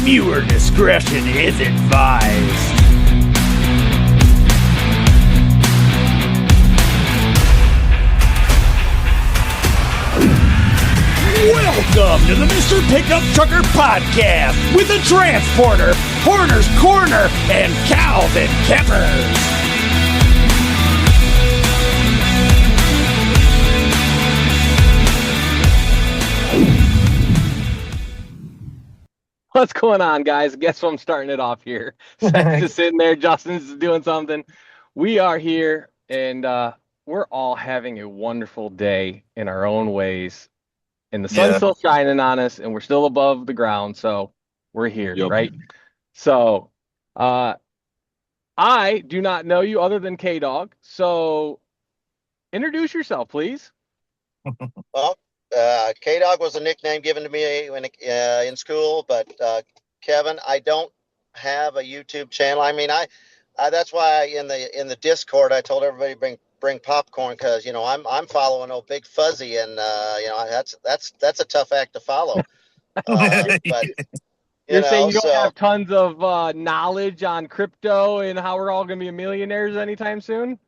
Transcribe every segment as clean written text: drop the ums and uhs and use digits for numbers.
Viewer discretion is advised. Welcome to the MrPickupTrucker podcast with the Transporter, Horner's Corner, and Calvin Keppers. What's going on, guys? Guess what? I'm starting it off here. Seth's just sitting there. Justin's doing something. We are here, and we're all having a wonderful day in our own ways. And the sun's still shining on us, and we're still above the ground, so we're here, right? So I do not know you other than K-Dog, so introduce yourself, please. Well, K-Dog was a nickname given to me when in school, but Kevin, I don't have a YouTube channel. I mean, I that's why in the Discord I told everybody bring popcorn, because I'm following old Big Fuzzy, and that's a tough act to follow. But You're saying you don't have tons of knowledge on crypto and how we're all going to be millionaires anytime soon?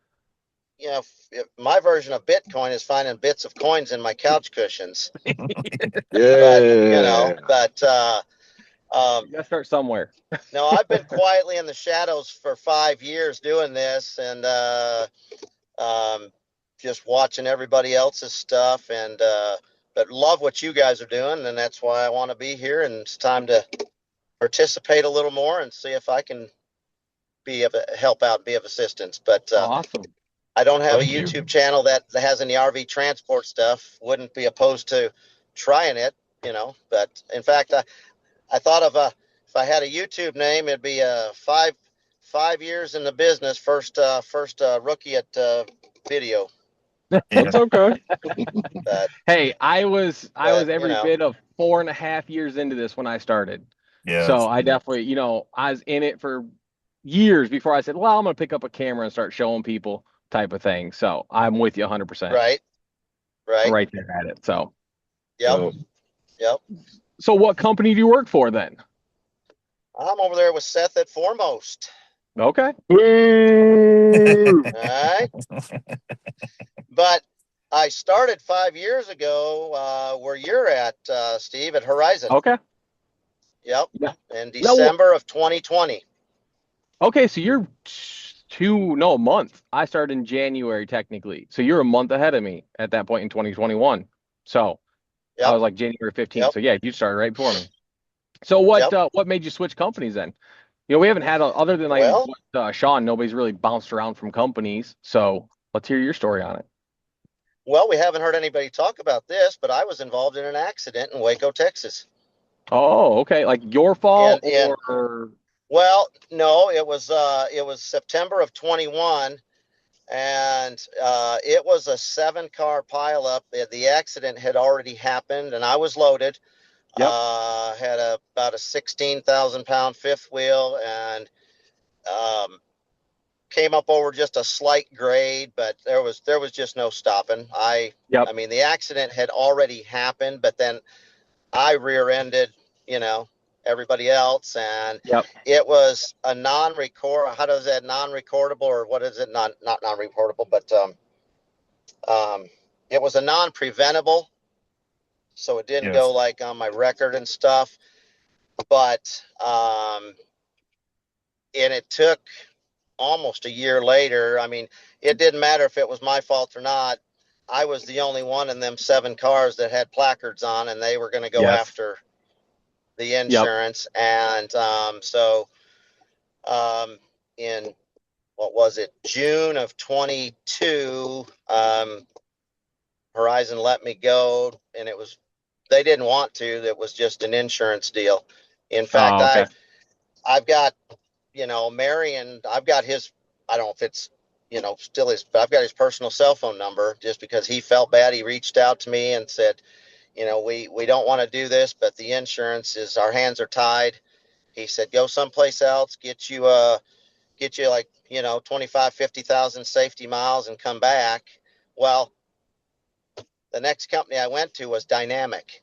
If my version of Bitcoin is finding bits of coins in my couch cushions. Yeah. You gotta start somewhere. No, I've been quietly in the shadows for 5 years doing this, and just watching everybody else's stuff, and but love what you guys are doing, and that's why I want to be here, and it's time to participate a little more and see if I can help out, be of assistance. But awesome. I don't have a YouTube channel that has any RV transport stuff. Wouldn't be opposed to trying it, but in fact, I thought of if I had a YouTube name, it'd be 5 years in the business, first rookie at video. That's okay. But, hey, I was every bit of 4.5 years into this when I started. Yeah. So I definitely, I was in it for years before I said, well, I'm going to pick up a camera and start showing people type of thing. So I'm with you 100%. Right. Right there at it. So. Yep. So what company do you work for then? I'm over there with Seth at Foremost. Okay. All right. But I started 5 years ago where you're at, Steve, at Horizon. Okay. Yep. Yeah. In December of 2020. Okay, so you're a month. I started in January technically. So you're a month ahead of me at that point in 2021. So I was like January 15th. Yep. So yeah, you started right before me. So what made you switch companies then? We haven't had other than Sean, nobody's really bounced around from companies. So let's hear your story on it. Well, we haven't heard anybody talk about this, but I was involved in an accident in Waco, Texas. Oh, okay. Like your fault or? Well, no, it was September of 21, and it was a 7-car pileup. The accident had already happened, and I was loaded. Yep. Had about a 16,000-pound fifth wheel, and came up over just a slight grade, but there was just no stopping. I mean, the accident had already happened, but then I rear-ended, everybody else, and it was a non-record. How does that non-recordable, or what is it? Not non-reportable, but it was a non-preventable. So it didn't go like on my record and stuff, but and it took almost a year later. I mean, it didn't matter if it was my fault or not. I was the only one in them 7 cars that had placards on, and they were going to go after the insurance. And so in June of 22, Horizon let me go, and they didn't want to. That was just an insurance deal. In fact, I've got, Marion, I've got his, I don't know if it's, still his, but I've got his personal cell phone number, just because he felt bad. He reached out to me and said, we don't want to do this, but the insurance our hands are tied. He said, go someplace else, get you like, 25, 50,000 safety miles and come back. Well, the next company I went to was Dynamic.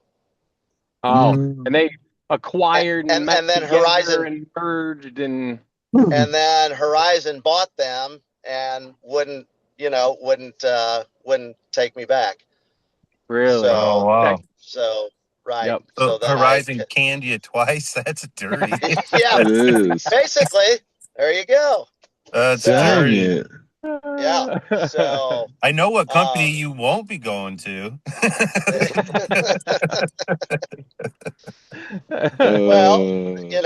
Oh, and acquired and met and then together Horizon and merged and and then Horizon bought them and wouldn't take me back. really. Oh So wow. right. Yep. So So then Horizon canned you twice. That's dirty. yeah, It is. basically there you go. That's So Dang dirty. it. yeah. So I know what company um you won't be going to. well,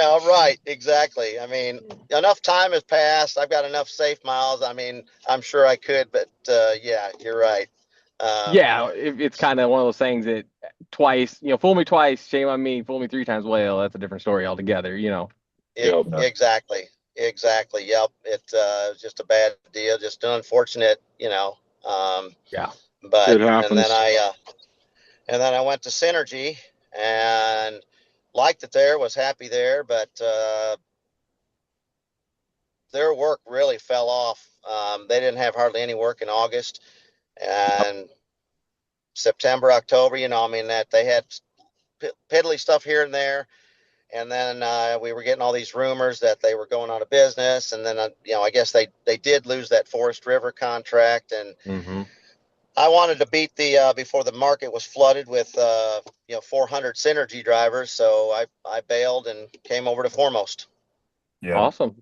Uh, right, exactly. I mean, enough time has passed. I've got enough safe miles. I mean, I'm sure I could, but yeah, you're right. Yeah, it's kind of one of those things that twice, fool me twice, shame on me. Fool me three times, well, that's a different story altogether. yep. Exactly. Exactly. Yep. It was just a bad deal, just an unfortunate, Yeah. but It happens. and then I went to Synergy and liked it there, was happy there, but their work really fell off. They didn't have hardly any work in August and September, October, I mean, that they had piddly stuff here and there. And then we were getting all these rumors that they were going out of business. And then, I guess they did lose that Forest River contract. And Mm-hmm. I wanted to beat the before the market was flooded with 400 Synergy drivers. So I bailed and came over to Foremost. Yeah. Awesome.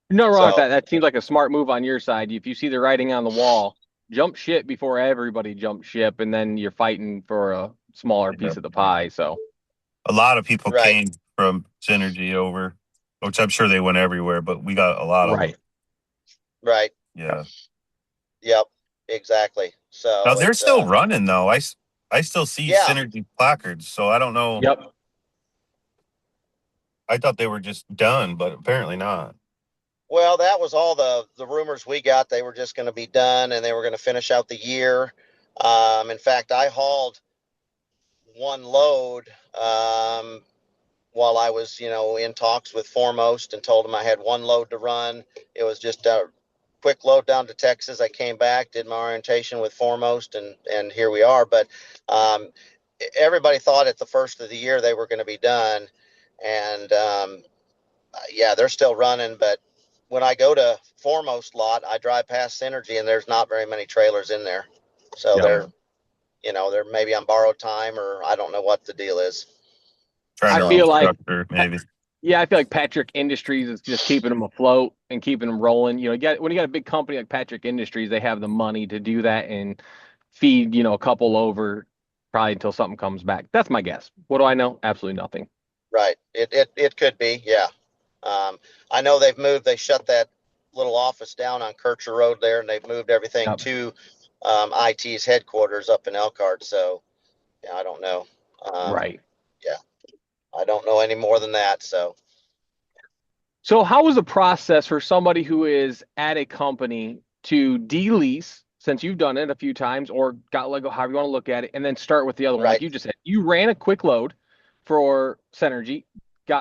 No wrong with So that. That seems like a smart move on your side. If you see the writing on the wall, jump ship before everybody jumps ship, and then you're fighting for a smaller Yeah. piece of the pie. So A lot of people right, came from Synergy over, which I'm sure they went everywhere, but we got a lot of them. right, Yeah. yep, exactly. Now So they're still running though. I still see yeah. Synergy placards, so I don't know. yep. I thought they were just done, but apparently not. Well, that was all the rumors we got. They were just going to be done and they were going to finish out the year. In fact, I hauled one load while I was, in talks with Foremost and told them I had one load to run. It was just a quick load down to Texas. I came back, did my orientation with Foremost, and here we are. But um, everybody thought at the first of the year they were going to be done. And yeah, they're still running, but when I go to Foremost lot, I drive past Synergy and there's not very many trailers in there. So Yep. they're maybe on borrowed time or I don't know what the deal is. Trying I to feel like restructure, maybe. Yeah, I feel like Patrick Industries is just keeping them afloat and keeping them rolling. When you got a big company like Patrick Industries, they have the money to do that and feed, a couple over probably until something comes back. That's my guess. What do I know? Absolutely nothing. Right. It could be. Yeah. I know they shut that little office down on Kircher Road there and they've moved everything Yep. to IT's headquarters up in Elkhart. So yeah, I don't know. Right. Yeah. I don't know any more than that. So how was the process for somebody who is at a company to de-lease, since you've done it a few times, or got let go, however you want to look at it, and then start with the other one? Like Right. you just said, you ran a quick load for Synergy,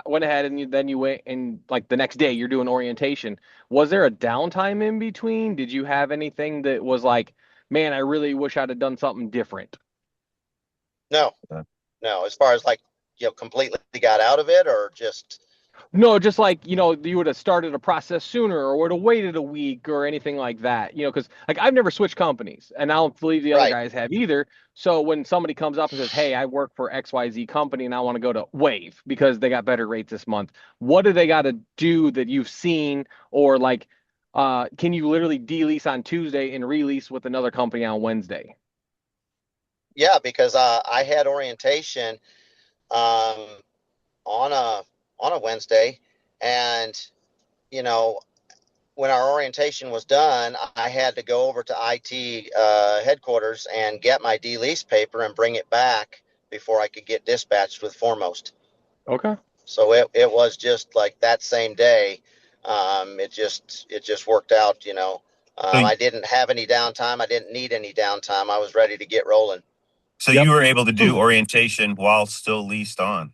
went ahead and then you went and like the next day you're doing orientation. Was there a downtime in between? Did you have anything that was like, man, I really wish I'd have done something different? No, Yeah. no. As far as like, completely got out of it or just. No, just like, you would have started a process sooner or would have waited a week or anything like that, because like I've never switched companies and I don't believe the other Right. guys have either. So when somebody comes up and says, hey, I work for XYZ company and I want to go to Wave because they got better rates this month, what do they got to do that you've seen? Or like, can you literally de-lease on Tuesday and release with another company on Wednesday? Yeah, because I had orientation um, on a Wednesday, and when our orientation was done, I had to go over to IT headquarters and get my de-lease paper and bring it back before I could get dispatched with Foremost. Okay. So it was just like that same day. It just worked out. So, I didn't have any downtime. I didn't need any downtime. I was ready to get rolling. so Yep. you were able to do orientation while still leased on.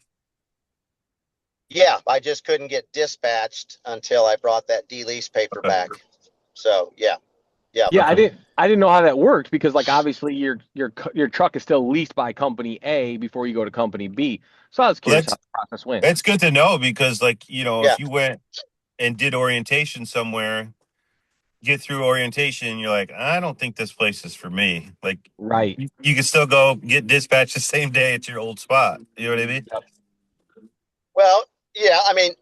Yeah, I just couldn't get dispatched until I brought that de-lease paper Okay. back. So yeah. Yeah. Yeah, I didn't know how that worked because like obviously your truck is still leased by company A before you go to company B. So I was Well, curious how the process went. that's good to know because, like, Yeah. if you went and did orientation somewhere, get through orientation, you're like, I don't think this place is for me. Like, Right. you can still go get dispatched the same day at your old spot. You know what I mean? Yep. Well, yeah, I mean,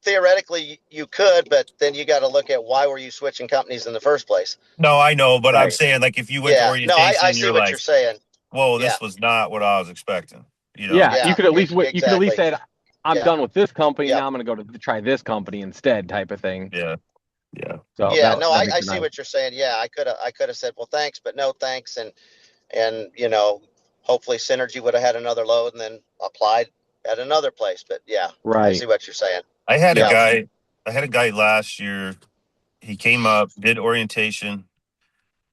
theoretically you could, but then you got to look at why were you switching companies in the first place? No, I know, but I'm Right. saying, like, if you went to Yeah. No, I orientation, see you're what like, you're saying. whoa, Yeah. this was not what I was expecting. Yeah, you Yeah. could at least you could at least Exactly. say I'm Yeah. done with this company. Yeah. Now I'm going to go to try this company instead, type of thing. Yeah. Yeah. So Yeah. No, that makes I it see nice. what you're saying. Yeah. I could have said, well, thanks, but no thanks. And, hopefully Synergy would have had another load and then applied at another place. But yeah, I Right. see what you're saying. I had Yeah. I had a guy last year. He came up, did orientation,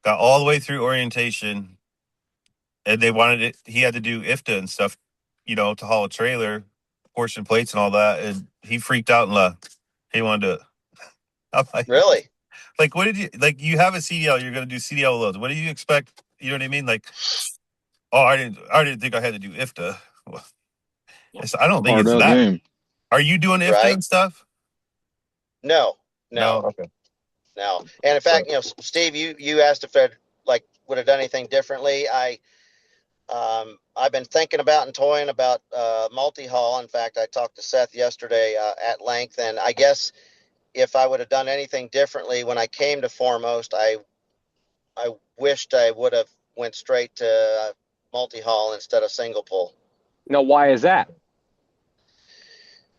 got all the way through orientation, and they wanted it. He had to do IFTA and stuff, to haul a trailer, portion plates and all that. And he freaked out and left. He wanted to. I'm Really? like, what did you like? You have a CDL, you're going to do CDL loads. What do you expect? You know what I mean? Like, oh, I didn't think I had to do IFTA. Well, I don't think Part it's of the that. game. Are you doing IFTA Right. and stuff? No. Okay. No. And in fact, Steve, you asked if I'd would have done anything differently. I've been thinking about and toying about multi-haul. In fact, I talked to Seth yesterday at length, and I guess if I would have done anything differently when I came to Foremost, I wished I would have went straight to multi-haul instead of single pull. Now, why is that?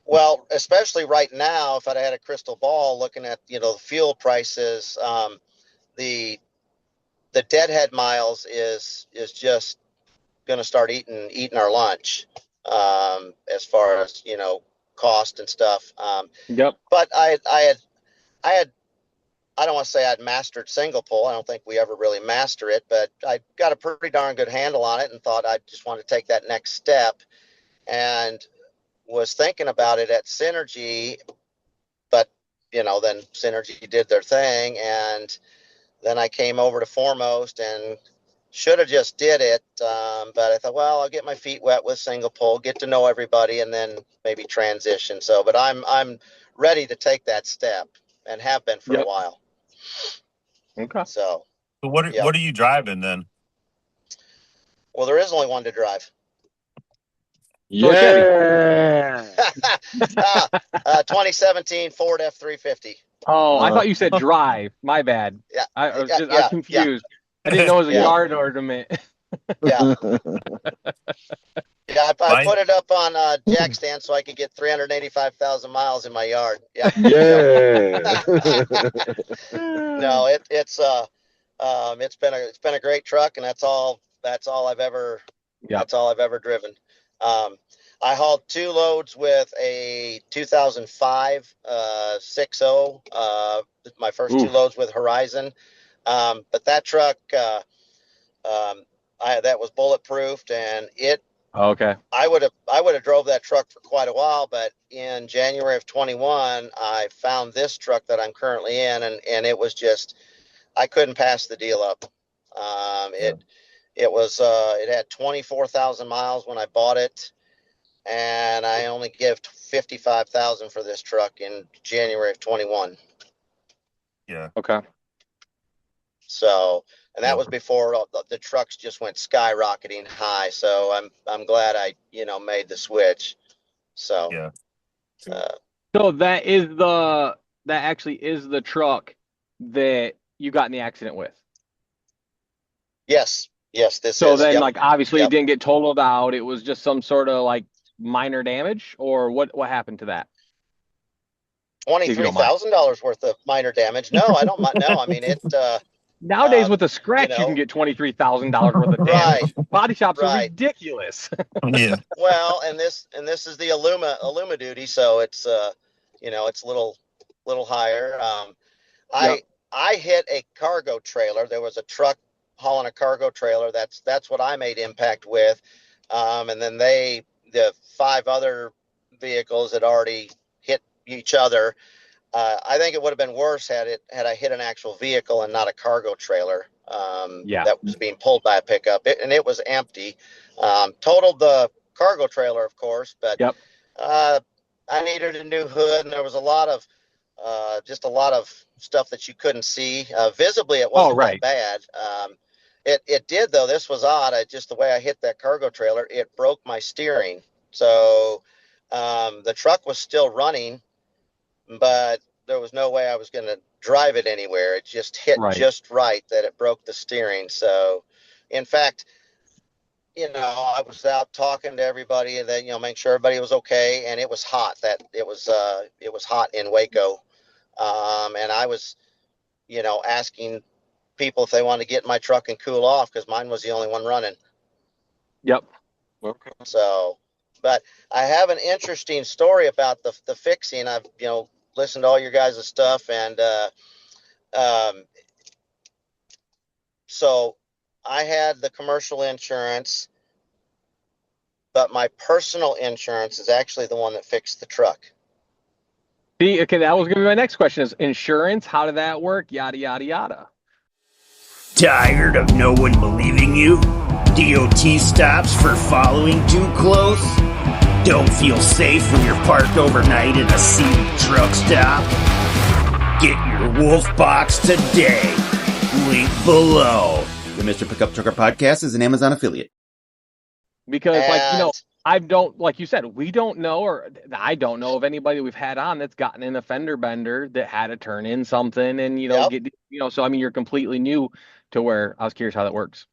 Well, especially right now, if I'd had a crystal ball looking at the fuel prices, the deadhead miles is just going to start eating our lunch as far as cost and stuff. Yep. But I don't want to say I'd mastered single pull. I don't think we ever really master it, but I got a pretty darn good handle on it and thought I just want to take that next step, and was thinking about it at Synergy, but then Synergy did their thing, and then I came over to Foremost and should have just did it. But I thought, well, I'll get my feet wet with single pull, get to know everybody, and then maybe transition. So, but I'm ready to take that step and have been for a while. Okay. So what are you driving then? Well, there is only one to drive. Yeah. 2017 Ford F-350. Oh, I thought you said drive. My bad. Yeah. I was confused. I didn't know it was a yard ornament. Yeah. Yeah, I put it up on jack stand so I could get 385,000 miles in my yard. Yeah. Yeah. No, it's been a great truck, and that's all I've ever driven. I hauled 2 loads with a 2005 6.0. My first 2 loads with Horizon, but that truck that was bulletproofed, and it. Okay. I would have drove that truck for quite a while, but in January of 21, I found this truck that I'm currently in, and it was just, I couldn't pass the deal up. It had 24,000 miles when I bought it, and I only gave 55,000 for this truck in January of 21. Yeah. Okay. So, and that was before the trucks just went skyrocketing high. So I'm glad I made the switch. So yeah. So that actually is the truck that you got in the accident with. Yes. So then, obviously, it didn't get totaled out. It was just some sort of minor damage, or what happened to that? $23,000 worth of minor damage. No, I don't mind. No, I mean it. Nowadays, with a scratch, you can get $23,000 worth of damage. Right. Body shops are ridiculous. Yeah. Well, and this is the Illuma duty, so it's it's a little higher. I hit a cargo trailer. There was a truck hauling a cargo trailer. That's what I made impact with. And then the 5 other vehicles had already hit each other. I think it would have been worse had I hit an actual vehicle and not a cargo trailer that was being pulled by a pickup. And it was empty. Totaled the cargo trailer, of course, but I needed a new hood, and there was a lot of stuff that you couldn't see. Visibly, it wasn't that bad. It did, though. This was odd. Just the way I hit that cargo trailer, it broke my steering. So the truck was still running, but there was no way I was going to drive it anywhere. It just hit just right that it broke the steering. So, in fact, I was out talking to everybody and then, make sure everybody was okay. And it was hot. It was hot in Waco. And I was, asking people if they wanted to get in my truck and cool off because mine was the only one running. Yep. Okay. So, but I have an interesting story about the fixing. I've, listened to all your guys' stuff, and so I had the commercial insurance, but my personal insurance is actually the one that fixed the truck. See, okay, that was going to be my next question: is insurance? How did that work? Yada yada yada. Tired of no one believing you? DOT stops for following too close? Don't feel safe when you're parked overnight in a seedy truck stop? Get your Wolfbox today. Link below. The Mr. Pickup Trucker podcast is an Amazon affiliate. Because, like you said, we don't know, or I don't know of anybody we've had on that's gotten in a fender bender that had to turn in something and, so, I mean, you're completely new to where I was curious how that works.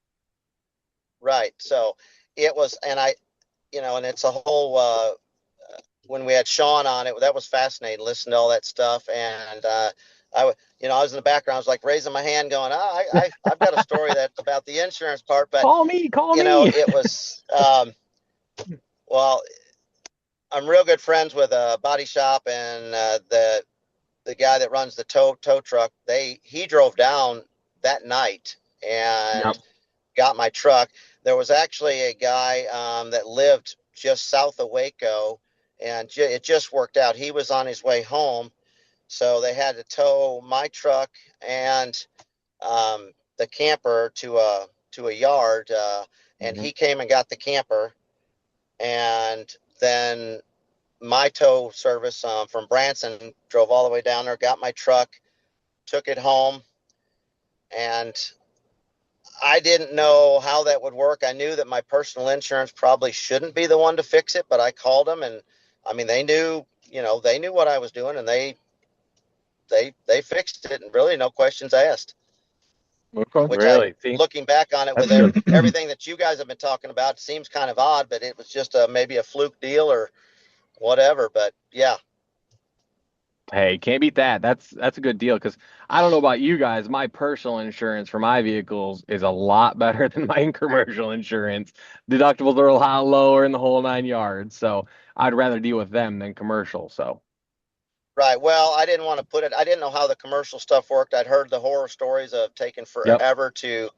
Right. So it was, and and it's a whole, when we had Sean on it, that was fascinating, listening to all that stuff. And, I was in the background, I was like raising my hand going, I've got a story that's about the insurance part, but call me. It was, well, I'm real good friends with a body shop, and, the guy that runs the tow truck, he drove down that night and got my truck. There was actually a guy, that lived just south of Waco, and it just worked out. He was on his way home. So they had to tow my truck and the camper to a yard, and he came and got the camper, and then my tow service from Branson drove all the way down there, got my truck, took it home, and I didn't know how that would work. I knew that my personal insurance probably shouldn't be the one to fix it, but I called them, and I mean they knew what I was doing, and they fixed it, and really no questions asked. Which really? Looking back on it with everything that you guys have been talking about, seems kind of odd, but it was just maybe a fluke deal or whatever. But yeah. Hey, can't beat that. That's a good deal, because I don't know about you guys. My personal insurance for my vehicles is a lot better than my commercial insurance. Deductibles are a lot lower in the whole 9 yards. So I'd rather deal with them than commercial. So. Right. Well, I didn't want to put it. I didn't know how the commercial stuff worked. I'd heard the horror stories of taking forever to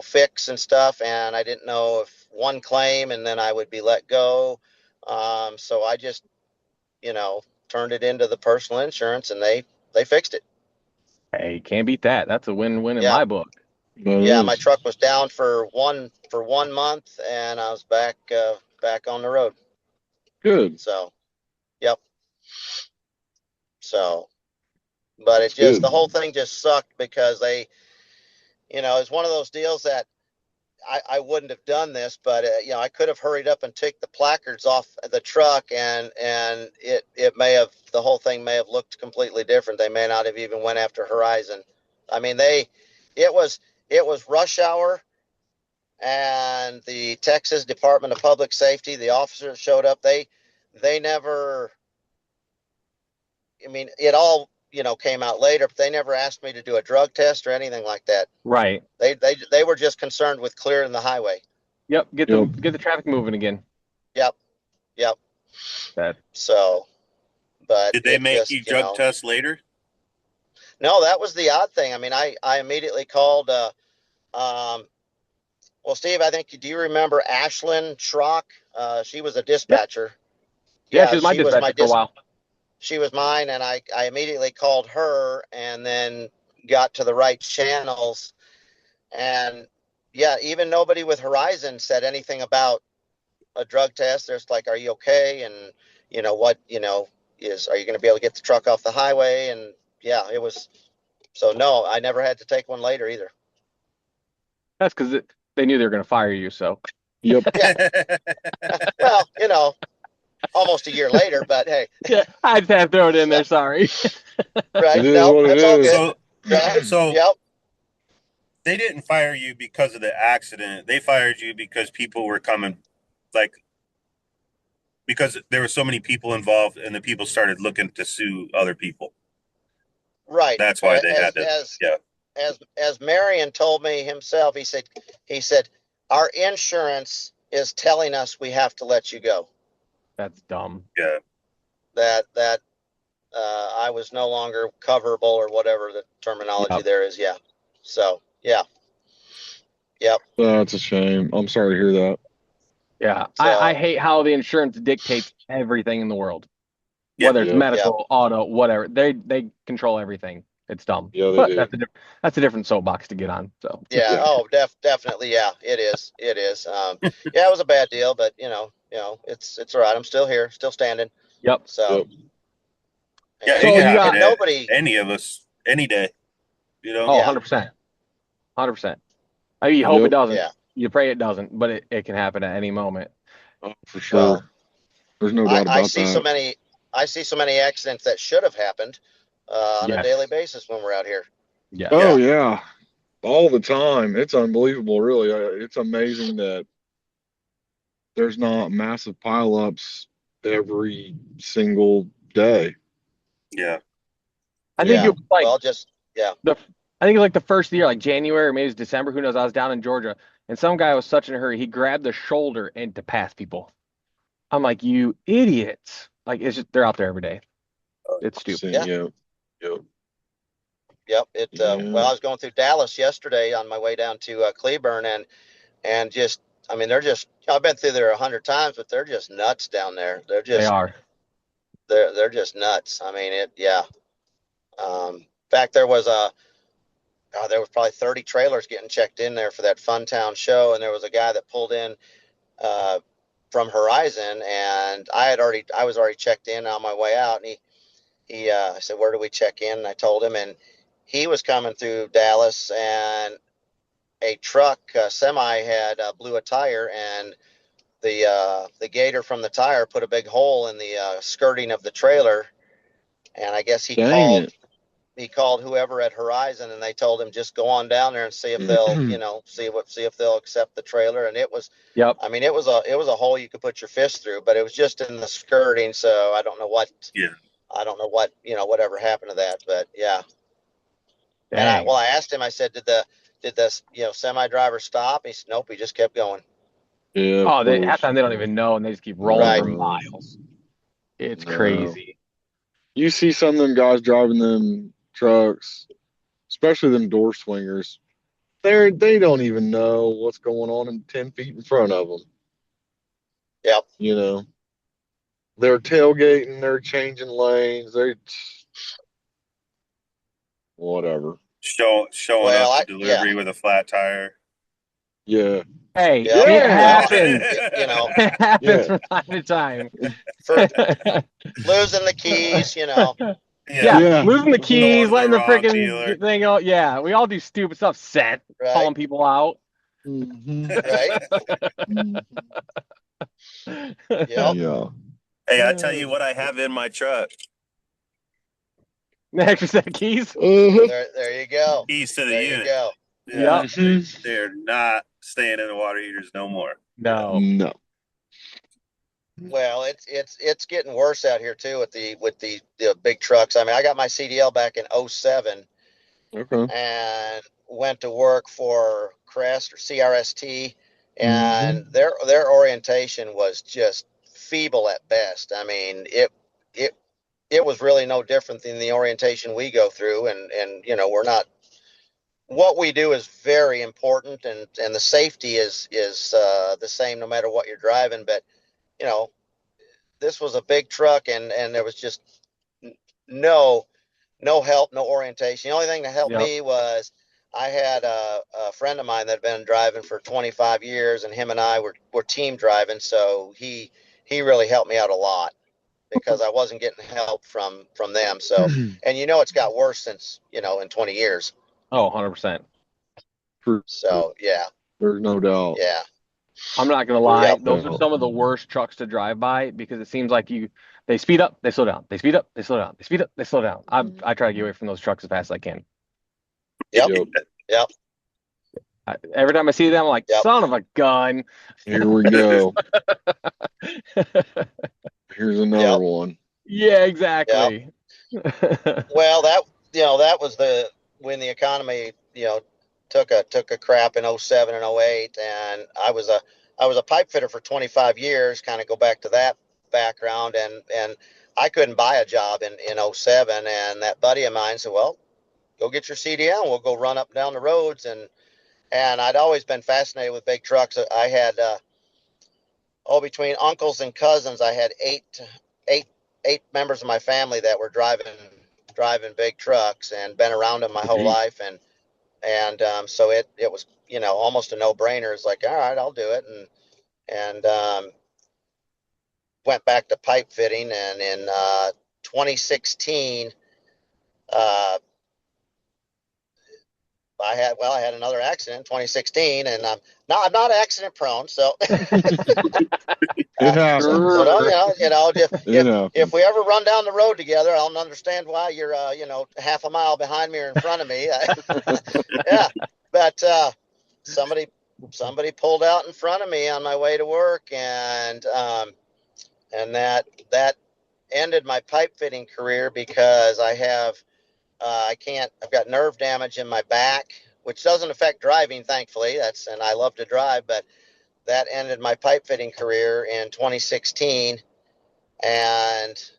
fix and stuff, and I didn't know if one claim and then I would be let go. So I just, turned it into the personal insurance, and they fixed it. Hey, can't beat that. That's a win-win in my book. Yeah, my truck was down for one month, and I was back on the road. Good. So, yep. So, but it just, the whole thing just sucked because they, it's one of those deals that I wouldn't have done this, but I could have hurried up and take the placards off the truck, and the whole thing may have looked completely different. They may not have even went after Horizon. I mean, it was rush hour, and the Texas Department of Public Safety, the officers showed up. They never, I mean, it all, came out later, but they never asked me to do a drug test or anything like that. Right. They were just concerned with clearing the highway. Yep. Get the traffic moving again. Yep. So, but did they make you drug test later? No, that was the odd thing. I mean, I immediately called, well, Steve, do you remember Ashlyn Schrock? She was a dispatcher. Yeah, she was my dispatcher for a while. she was mine, and I immediately called her, and then got to the right channels. And yeah, even nobody with Horizon said anything about a drug test. There's like, are you okay? And what, are you going to be able to get the truck off the highway? And yeah, it was, so no, I never had to take one later either. That's because they knew they were going to fire you. So, Yep. Yeah. Well, almost a year later, but hey. Yeah, I just had to throw it in there. Sorry. Right. It is No, what it that's all is. good. Right. So Yep. they didn't fire you because of the accident. They fired you because people were coming, like, because there were so many people involved, and the people started looking to sue other people. Right. That's why they had to. Yeah. As Marion told me himself, he said, our insurance is telling us we have to let you go. That's dumb. Yeah. That I was no longer coverable, or whatever the terminology there is. Yeah. So yeah. Yep. That's a shame. I'm sorry to hear that. Yeah. So, I hate how the insurance dictates everything in the world. Yeah. Whether it's Yeah. medical, auto, whatever. They control everything. It's dumb. Yeah, they But do. that's a different soapbox to get on. So yeah. Yeah. Oh, definitely. Yeah, it is. It is. Yeah, it was a bad deal, but it's all right. I'm still here, still standing. yep. So, Yep. Yeah. and, It So can you happen got and to nobody. any of us any day. Oh, Yeah. 100%. 100%. I mean, you hope it Yep. doesn't. Yeah. You pray it doesn't, but it can happen at any moment. Oh, for sure. Well, There's no doubt I about see that. so many. I see so many accidents that should have happened on a Yes. daily basis when we're out here. Yeah. Oh, yeah. All the time. It's unbelievable, really. It's amazing that there's not massive pileups every single day. Yeah. I think it was like well, just yeah. I think it was like the first year, like January, or maybe it was December. Who knows? I was down in Georgia, and some guy was such in a hurry. He grabbed the shoulder and to pass people. I'm like, you idiots! Like it's just they're out there every day. It's stupid. Yeah. Yep. Yep. Yep. Yeah. Well, I was going through Dallas yesterday on my way down to Cleburne, and just, I mean, they're just. I've been through there 100 times, but they're just nuts down there. They're They just. are. They're just nuts. I mean, yeah. In fact, there was probably 30 trailers getting checked in there for that Funtown show, and there was a guy that pulled in from Horizon, and I was already checked in on my way out, and I said, where do we check in? And I told him, and he was coming through Dallas, and a truck, semi, had blew a tire, and the gator from the tire put a big hole in the skirting of the trailer, and I guess Dang it. he called whoever at Horizon, and they told him just go on down there and see if they'll see if they'll accept the trailer. And it was, Yep. I mean, it was a hole you could put your fist through, but it was just in the skirting, so I don't know what whatever happened to that, but yeah. Dang. And I asked him, I said, did the semi driver stop? He said, nope, he just kept going. Yeah. Oh, Of half course. the time they don't even know, and they just keep rolling Right. for miles. It's No. crazy. You see some of them guys driving them trucks, especially them door swingers. They don't even know what's going on in 10 feet in front of them. Yep. They're tailgating, they're changing lanes, whatever. Showing up to delivery with a flat tire. Yeah. Hey, Yeah. it Well, happens. it It happens Yeah. from time to time. for losing the keys, Yeah, losing the Going keys, to the letting the wrong freaking dealer. thing go. Yeah, we all do stupid stuff. Calling right, people out. right. Yep. Yeah. Hey, I tell you what I have in my truck. The extra set of keys. There you go. Keys to the There unit. you go. Yeah. Yep. They're not staying in the water heaters no more. No. No. Well, it's getting worse out here too with the big trucks. I mean, I got my CDL back in 07 Okay. and went to work for Crest or CRST, and their orientation was just feeble at best. I mean, it was really no different than the orientation we go through, and we're not. What we do is very important, and the safety is the same no matter what you're driving. But this was a big truck, and there was just no help, no orientation. The only thing that helped me was I had a friend of mine that had been driving for 25 years, and him and I were team driving. So he really helped me out a lot because I wasn't getting help from them. So, and it's got worse since, in 20 years. Oh, 100%. So, yeah. There's no doubt. Yeah. I'm not going to lie. Those are some of the worst trucks to drive by because it seems like they speed up, they slow down. They speed up, they slow down. They speed up, they slow down. I try to get away from those trucks as fast as I can. Yep. Every time I see them, I'm like, son of a gun. Here we go. Here's another one. Yeah, exactly. Well, that was when the economy, took a crap in 07 and 08, and I was a pipe fitter for 25 years, kind of go back to that background, and I couldn't buy a job in 07, and that buddy of mine said, well, go get your CDL and we'll go run up and down the roads, and I'd always been fascinated with big trucks. I had between uncles and cousins, I had eight members of my family that were driving big trucks and been around them my whole life, and so it was almost a no-brainer. It's like, all right, I'll do it, and went back to pipe fitting, and in 2016 I had another accident in 2016, and I'm not accident prone, so it happens. If we ever run down the road together, I'll understand why you're half a mile behind me or in front of me. Yeah, but somebody pulled out in front of me on my way to work, and that ended my pipe fitting career because I've got nerve damage in my back, which doesn't affect driving, thankfully. And I love to drive, but that ended my pipe fitting career in 2016, and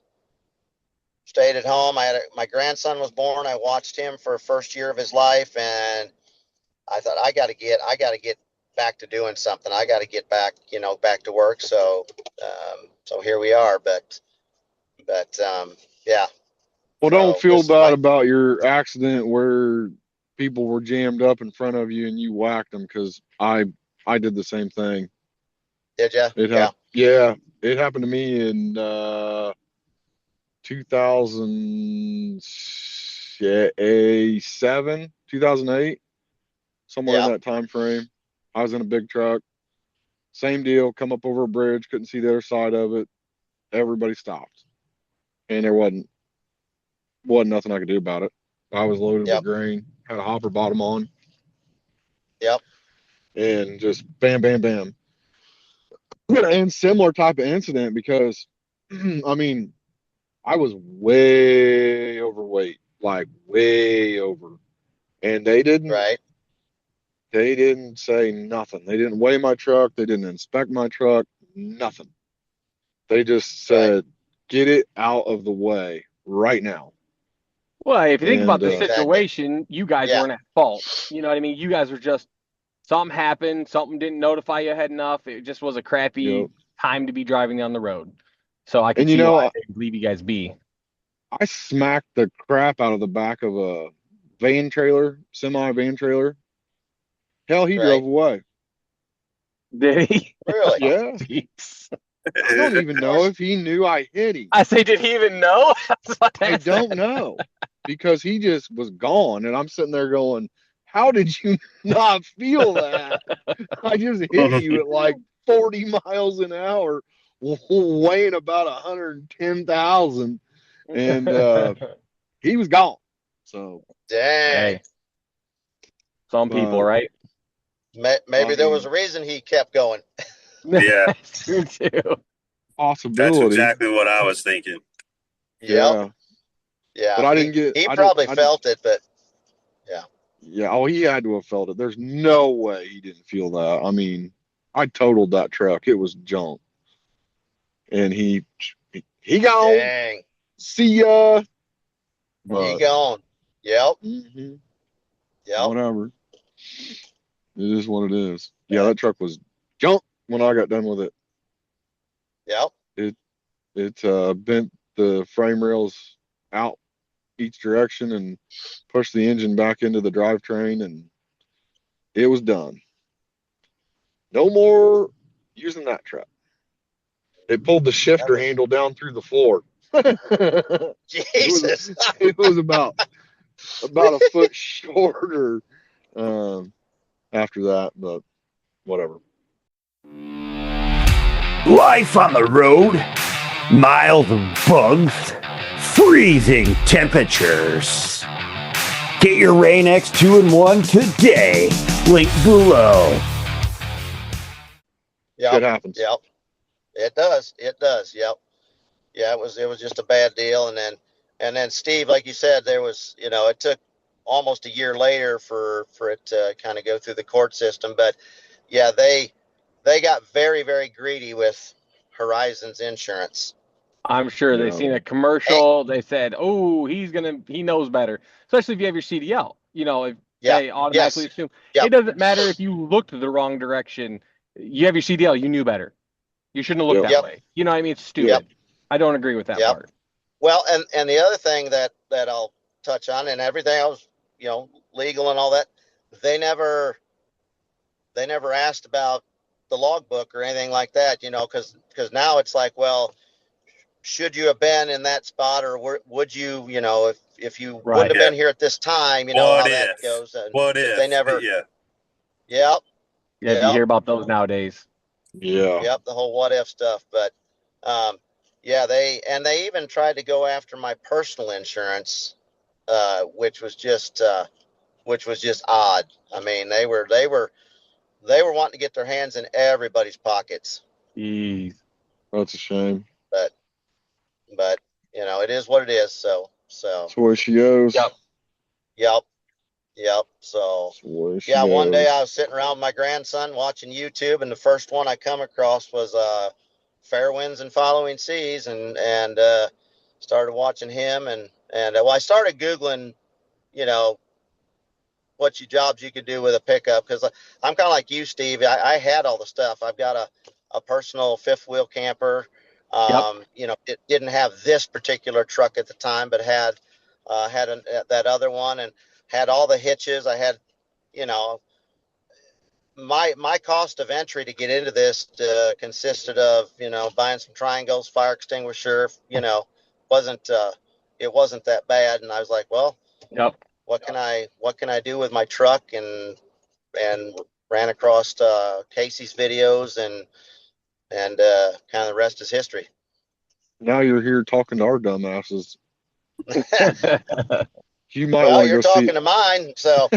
stayed at home. My grandson was born. I watched him for the first year of his life, and I thought, I got to get back to doing something. I got to get back to work. So here we are, but yeah. Well, don't feel bad about your accident where people were jammed up in front of you and you whacked them, because I did the same thing. Did you? Yeah, it happened to me in 2007, 2008, somewhere in that time frame. I was in a big truck. Same deal, come up over a bridge, couldn't see the other side of it. Everybody stopped. And there wasn't nothing I could do about it. I was loaded with grain, had a hopper bottom on. Yep. And just bam, bam, bam. And similar type of incident because, I mean, I was way overweight, like way over. And they didn't say nothing. They didn't weigh my truck. They didn't inspect my truck. Nothing. They just said, get it out of the way right now. Well, if you think about the situation, you guys weren't at fault. You know what I mean? You guys were just, something happened, something didn't notify you ahead enough. It just was a crappy time to be driving down the road. So I can see why they leave you guys be. I smacked the crap out of the back of a semi van trailer. Hell, he drove away. Did he? Really? Yeah. Jeez. I don't even know if he knew I hit him. I say, did he even know? I don't know, because he just was gone, and I'm sitting there going, how did you not feel that? I just hit you at like 40 miles an hour, weighing about 110,000, and he was gone. So dang. Hey. Some people, right? Maybe there was a reason he kept going. Yeah. True too. Possibility. That's exactly what I was thinking. Yeah. But I didn't get. He probably felt it, but yeah. Yeah. Oh, he had to have felt it. There's no way he didn't feel that. I mean, I totaled that truck. It was junk. And he gone. Dang. See ya. He gone. Yep. Mm-hmm. Yep. Whatever. It is what it is. Yeah, that truck was junk when I got done with it. Yep. It bent the frame rails out each direction and pushed the engine back into the drivetrain, and it was done. No more using that truck. It pulled the shifter handle down through the floor. Jesus. It was about a foot shorter after that, but whatever. Life on the road, miles of bugs, freezing temperatures. Get your Rain-X 2-in-1 today. Link below. Yep. It happens. Yep. It does. It does. Yep. Yeah, it was just a bad deal. And then Steve, like you said, there was, it took almost a year later for it to kind of go through the court system. But yeah, they got very, very greedy with Horizon's insurance. I'm sure they seen a commercial. They said, "Oh, he knows better." Especially if you have your CDL. If they automatically assume it doesn't matter if you looked the wrong direction. You have your CDL. You knew better. You shouldn't have looked that way. You know what I mean? It's stupid. Yep. I don't agree with that part. Well, and the other thing that I'll touch on, and everything else, legal and all that, they never asked about the logbook or anything like that, because now it's like, well, should you have been in that spot, or would you, if you wouldn't have been here at this time, how that goes. What if? They never. Yeah. Yep. Yeah, you hear about those nowadays. Yeah. Yep, the whole what if stuff. But they even tried to go after my personal insurance, which was just odd. I mean, they were wanting to get their hands in everybody's pockets. Jeez. That's a shame. But it is what it is. So that's where she goes. Yep. So one day I was sitting around with my grandson watching YouTube, and the first one I come across was Fair Winds and Following Seas, and started watching him, and I started Googling, what jobs you could do with a pickup, because I'm kind of like you, Steve. I had all the stuff. I've got a personal fifth wheel camper. It didn't have this particular truck at the time, but had that other one, and had all the hitches. I had, my cost of entry to get into this consisted of, buying some triangles, fire extinguisher, wasn't that bad. And I was like, well, what can I do with my truck? And ran across Casey's videos, and kind of the rest is history. Now you're here talking to our dumbasses. You might well, want to you're go talking to mine, so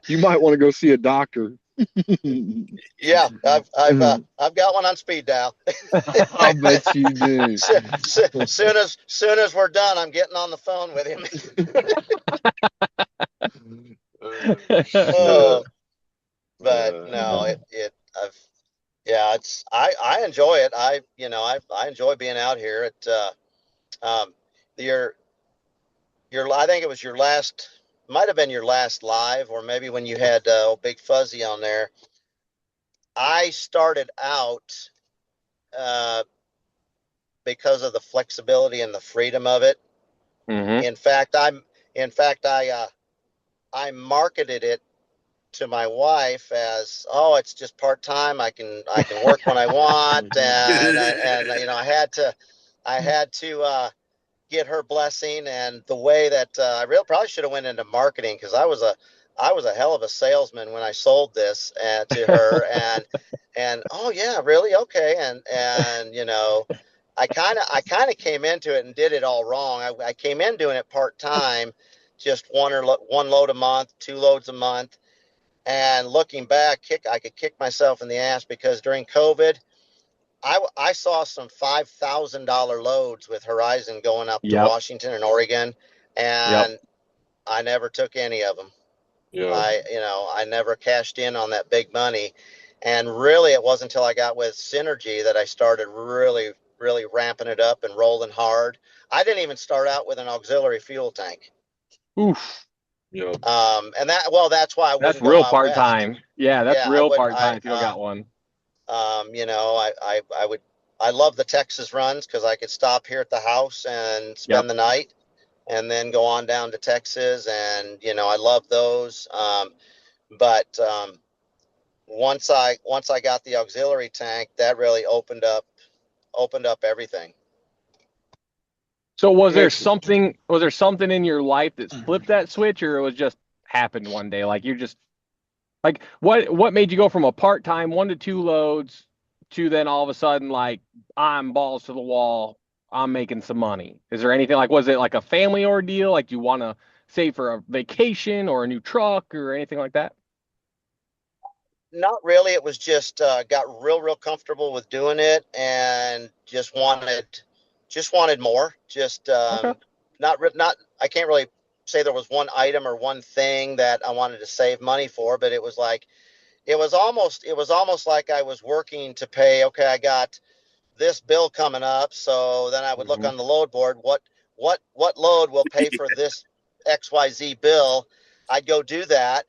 you might want to go see a doctor. Yeah, I've got one on speed dial. I bet you do. Soon as we're done, I'm getting on the phone with him. But no, I enjoy it. I enjoy being out here. I think it was your last, might have been your last live, or maybe when you had Big Fuzzy on there. I started out because of the flexibility and the freedom of it. Mm-hmm. In fact, I marketed it to my wife as, oh, it's just part-time. I can work when I want, and I had to get her blessing. And the way that I probably should have went into marketing, because I was a hell of a salesman when I sold this to her, and oh yeah, really, okay, and I kind of came into it and did it all wrong. I came in doing it part-time, just one load a month, 2 loads a month. And looking back, I could kick myself in the ass, because during COVID, I saw some $5,000 loads with Horizon going up to Washington and Oregon, and I never took any of them. I never cashed in on that big money. And really, it wasn't until I got with Synergy that I started really, really ramping it up and rolling hard. I didn't even start out with an auxiliary fuel tank. Oof. Yeah. And that's why I wouldn't go real out part-time. west. Yeah, that's real part-time if you don't got one. I I love the Texas runs because I could stop here at the house and spend the night and then go on down to Texas. And, I love those. But once I got the auxiliary tank, that really opened up everything. So was there something in your life that flipped that switch, or it was just happened one day? Like you're just like, what made you go from a part-time 1 to 2 loads to then all of a sudden, like, I'm balls to the wall, I'm making some money? Is there anything, like, was it like a family ordeal? Like, do you want to save for a vacation or a new truck or anything like that? Not really. It was just got real comfortable with doing it and just wanted more. Just not. I can't really say there was one item or one thing that I wanted to save money for, but it was almost like I was working to pay. Okay, I got this bill coming up, so then I would look on the load board. What load will pay for this XYZ bill? I'd go do that,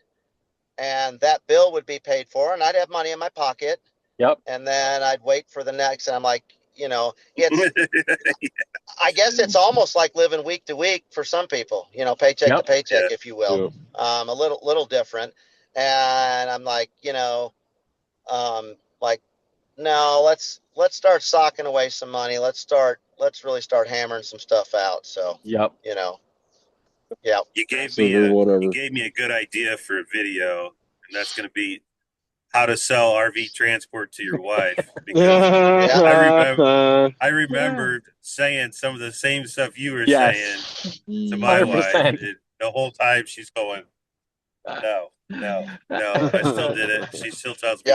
and that bill would be paid for, and I'd have money in my pocket. Yep. And then I'd wait for the next, and I'm like, I guess it's almost like living week to week for some people, paycheck to paycheck, if you will. A little different. And I'm like, no, let's start socking away some money. Let's really start hammering some stuff out. So, yeah. You gave me a good idea for a video, and that's going to be how to sell RV transport to your wife. Because I remembered saying some of the same stuff you were saying to my 100%. wife. The whole time she's going, no. I still did it. She still tells me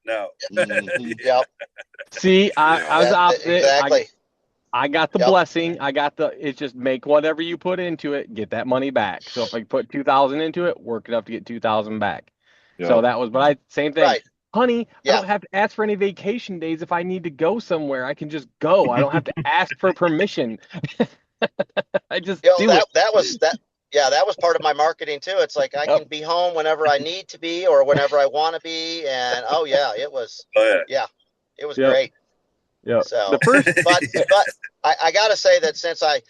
no. Yep. See, I was opposite. Exactly. I got the blessing. It's just make whatever you put into it, get that money back. So if I put 2,000 into it, work enough to get 2,000 back. So that was, same thing. Right. Honey, I don't have to ask for any vacation days. If I need to go somewhere, I can just go. I don't have to ask for permission. I just do it. That was part of my marketing too. It's like I can be home whenever I need to be or whenever I want to be. And it was great. Yeah. So, but I got to say that since I,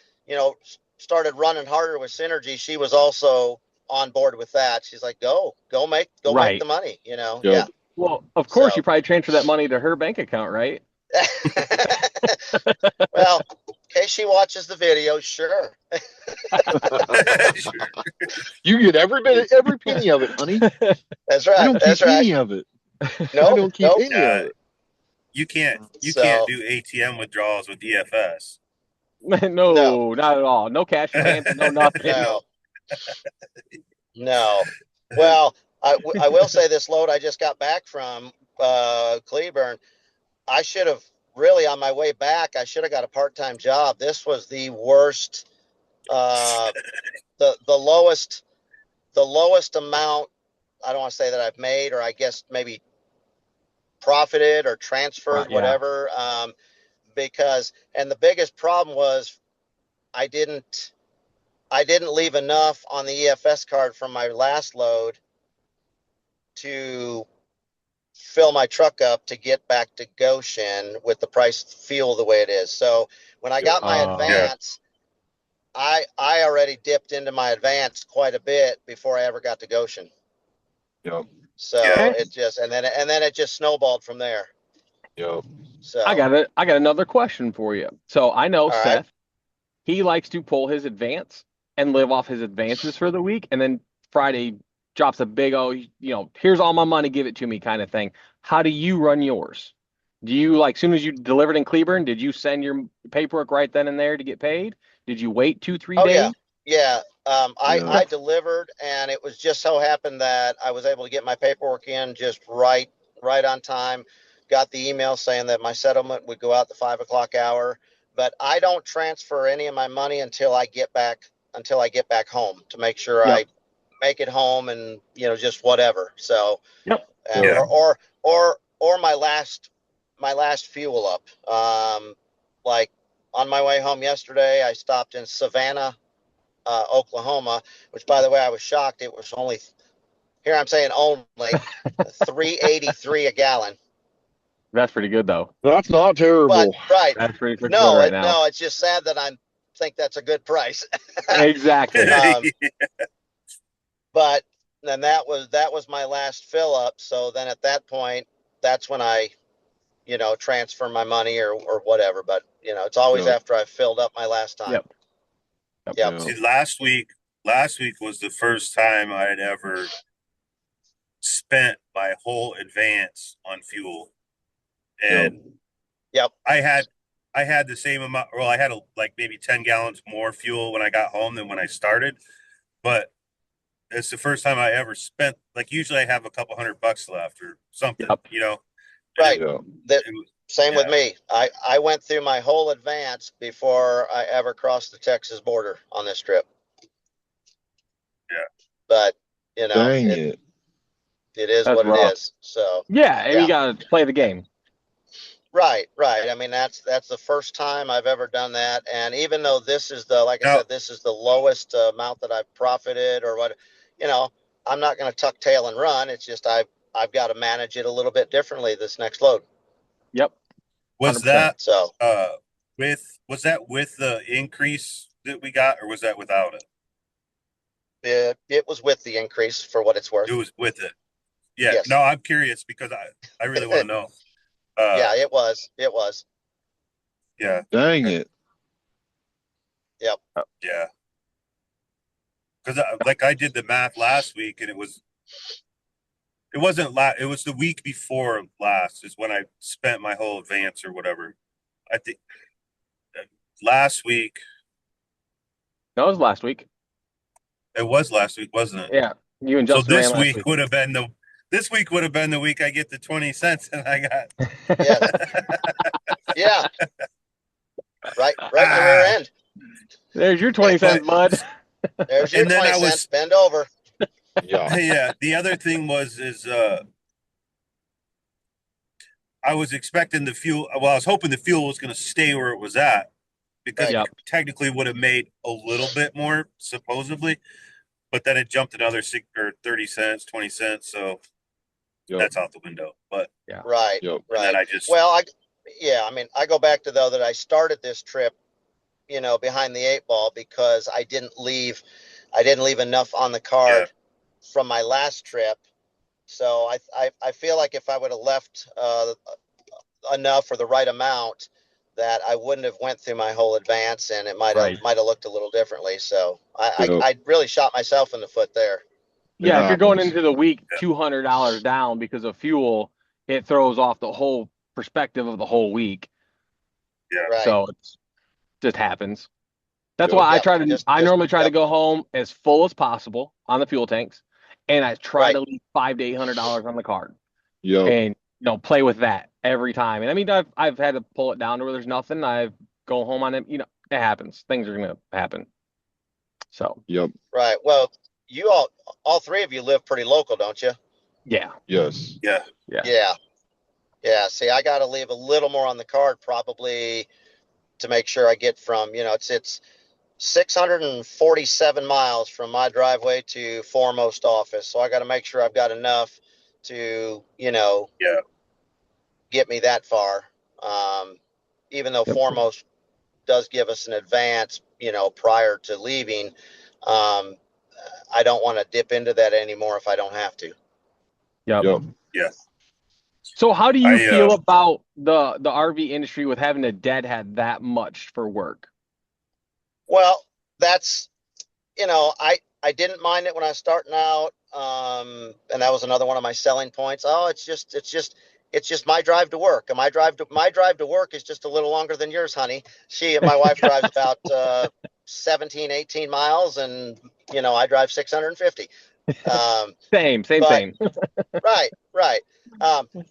started running harder with Synergy, she was also on board with that. She's like, go make the money, Yeah. Well, of course, you probably transfer that money to her bank account, right? Well, in case she watches the video, sure. You get every penny of it, honey. That's right. I don't keep any of it. No, I don't keep any of it. You can't do ATM withdrawals with EFS. No, not at all. No cash advance, no nothing. No. Well, I will say this load I just got back from Cleburne, I should have really, on my way back, I should have got a part-time job. This was the worst, the lowest amount, I don't want to say that I've made, or I guess maybe profited or transferred, whatever. Because, and the biggest problem was I didn't leave enough on the EFS card from my last load to fill my truck up to get back to Goshen with the price of fuel the way it is. So when I got my advance, I already dipped into my advance quite a bit before I ever got to Goshen. Yep. So it just, and then it just snowballed from there. Yep. So I got another question for you. So I know Seth, right. He likes to pull his advance and live off his advances for the week, and then Friday drops a big, here's all my money, give it to me kind of thing. How do you run yours? Do you, like, soon as you delivered in Cleburne, did you send your paperwork right then and there to get paid? Did you wait 2-3 days? Yeah. I delivered, and it was just so happened that I was able to get my paperwork in just right on time. Got the email saying that my settlement would go out the 5 o'clock hour, but I don't transfer any of my money until I get back home to make sure I make it home and, just whatever. So, or my last fuel up. Like on my way home yesterday, I stopped in Savannah, Oklahoma, which, by the way, I was shocked. It was only $3.83 a gallon. That's pretty good though. That's not terrible. But right, That's pretty good no, right now. no, it's just sad that I think that's a good price. Exactly. But then that was my last fill up. So then at that point, that's when I, transfer my money or whatever. But it's always Yep. after I've filled up my last time. Yep. Yep. See, last week was the first time I had ever spent my whole advance on fuel, and Yep. I had the same amount. Well, I had like maybe 10 gallons more fuel when I got home than when I started, but it's the first time I ever spent. Like usually, I have a couple $100 left or something. Yep. Right. Yeah. Same with me. I went through my whole advance before I ever crossed the Texas border on this trip. Yeah. But Dang it. It is That's what rough. it is. So yeah, you gotta play the game. Right. I mean, that's the first time I've ever done that. And even though this is I said, this is the lowest amount that I've profited or what, I'm not going to tuck tail and run. It's just I've got to manage it a little bit differently this next load. Yep. Was 100%. that so? Was that with the increase that we got, or was that without it? It was with the increase for what it's worth. It was with it. Yeah. Yes. No, I'm curious because I really want to know. Yeah, it was. Yeah. Dang it. Yep. Yeah. Because like I did the math last week, and it wasn't it was the week before last is when I spent my whole advance or whatever. I think last week. No, it was last week. It was last week, wasn't it? Yeah. You and So Justin this ran last week would have been the week I get the 20 cents and I got. Yes. Yeah. Right in the rear end. There's your 20 cents, bud. There's your 20 cents. Bend over. Yeah. Yeah. The other thing I was expecting the fuel. Well, I was hoping the fuel was going to stay where it was at because it technically would have made a little bit more, supposedly, but then it jumped another 30 cents, 20 cents. So that's out the window. But right. And then I just I mean, I go back to that I started this trip, behind the 8-ball because I didn't leave enough on the card from my last trip. So I feel like if I would have left enough or the right amount, that I wouldn't have went through my whole advance, and it might have looked a little differently. So I really shot myself in the foot there. Yeah, if you're going into the week $200 down because of fuel, it throws off the whole perspective of the whole week. Yeah. Right. So it just happens. That's why I normally try to go home as full as possible on the fuel tanks, and I try to leave $500 to $800 on the card. Yeah. And play with that every time. And I mean, I've had to pull it down to where there's nothing. I go home on it. It happens. Things are gonna happen. So. Yep. Right. Well, you all three of you live pretty local, don't you? Yeah. Yes. Yeah. See, I got to leave a little more on the card probably to make sure I get from, it's 647 miles from my driveway to Foremost office. So I got to make sure I've got enough to, get me that far. Even though Foremost does give us an advance, prior to leaving, I don't want to dip into that anymore if I don't have to. Yep. Yeah. So how do you feel about the RV industry with having a deadhead that much for work? Well, that's, I didn't mind it when I was starting out. And that was another one of my selling points. Oh, it's just my drive to work. And my drive to work is just a little longer than yours, honey. My wife drives about 17, 18 miles, and I drive 650. Same. Right.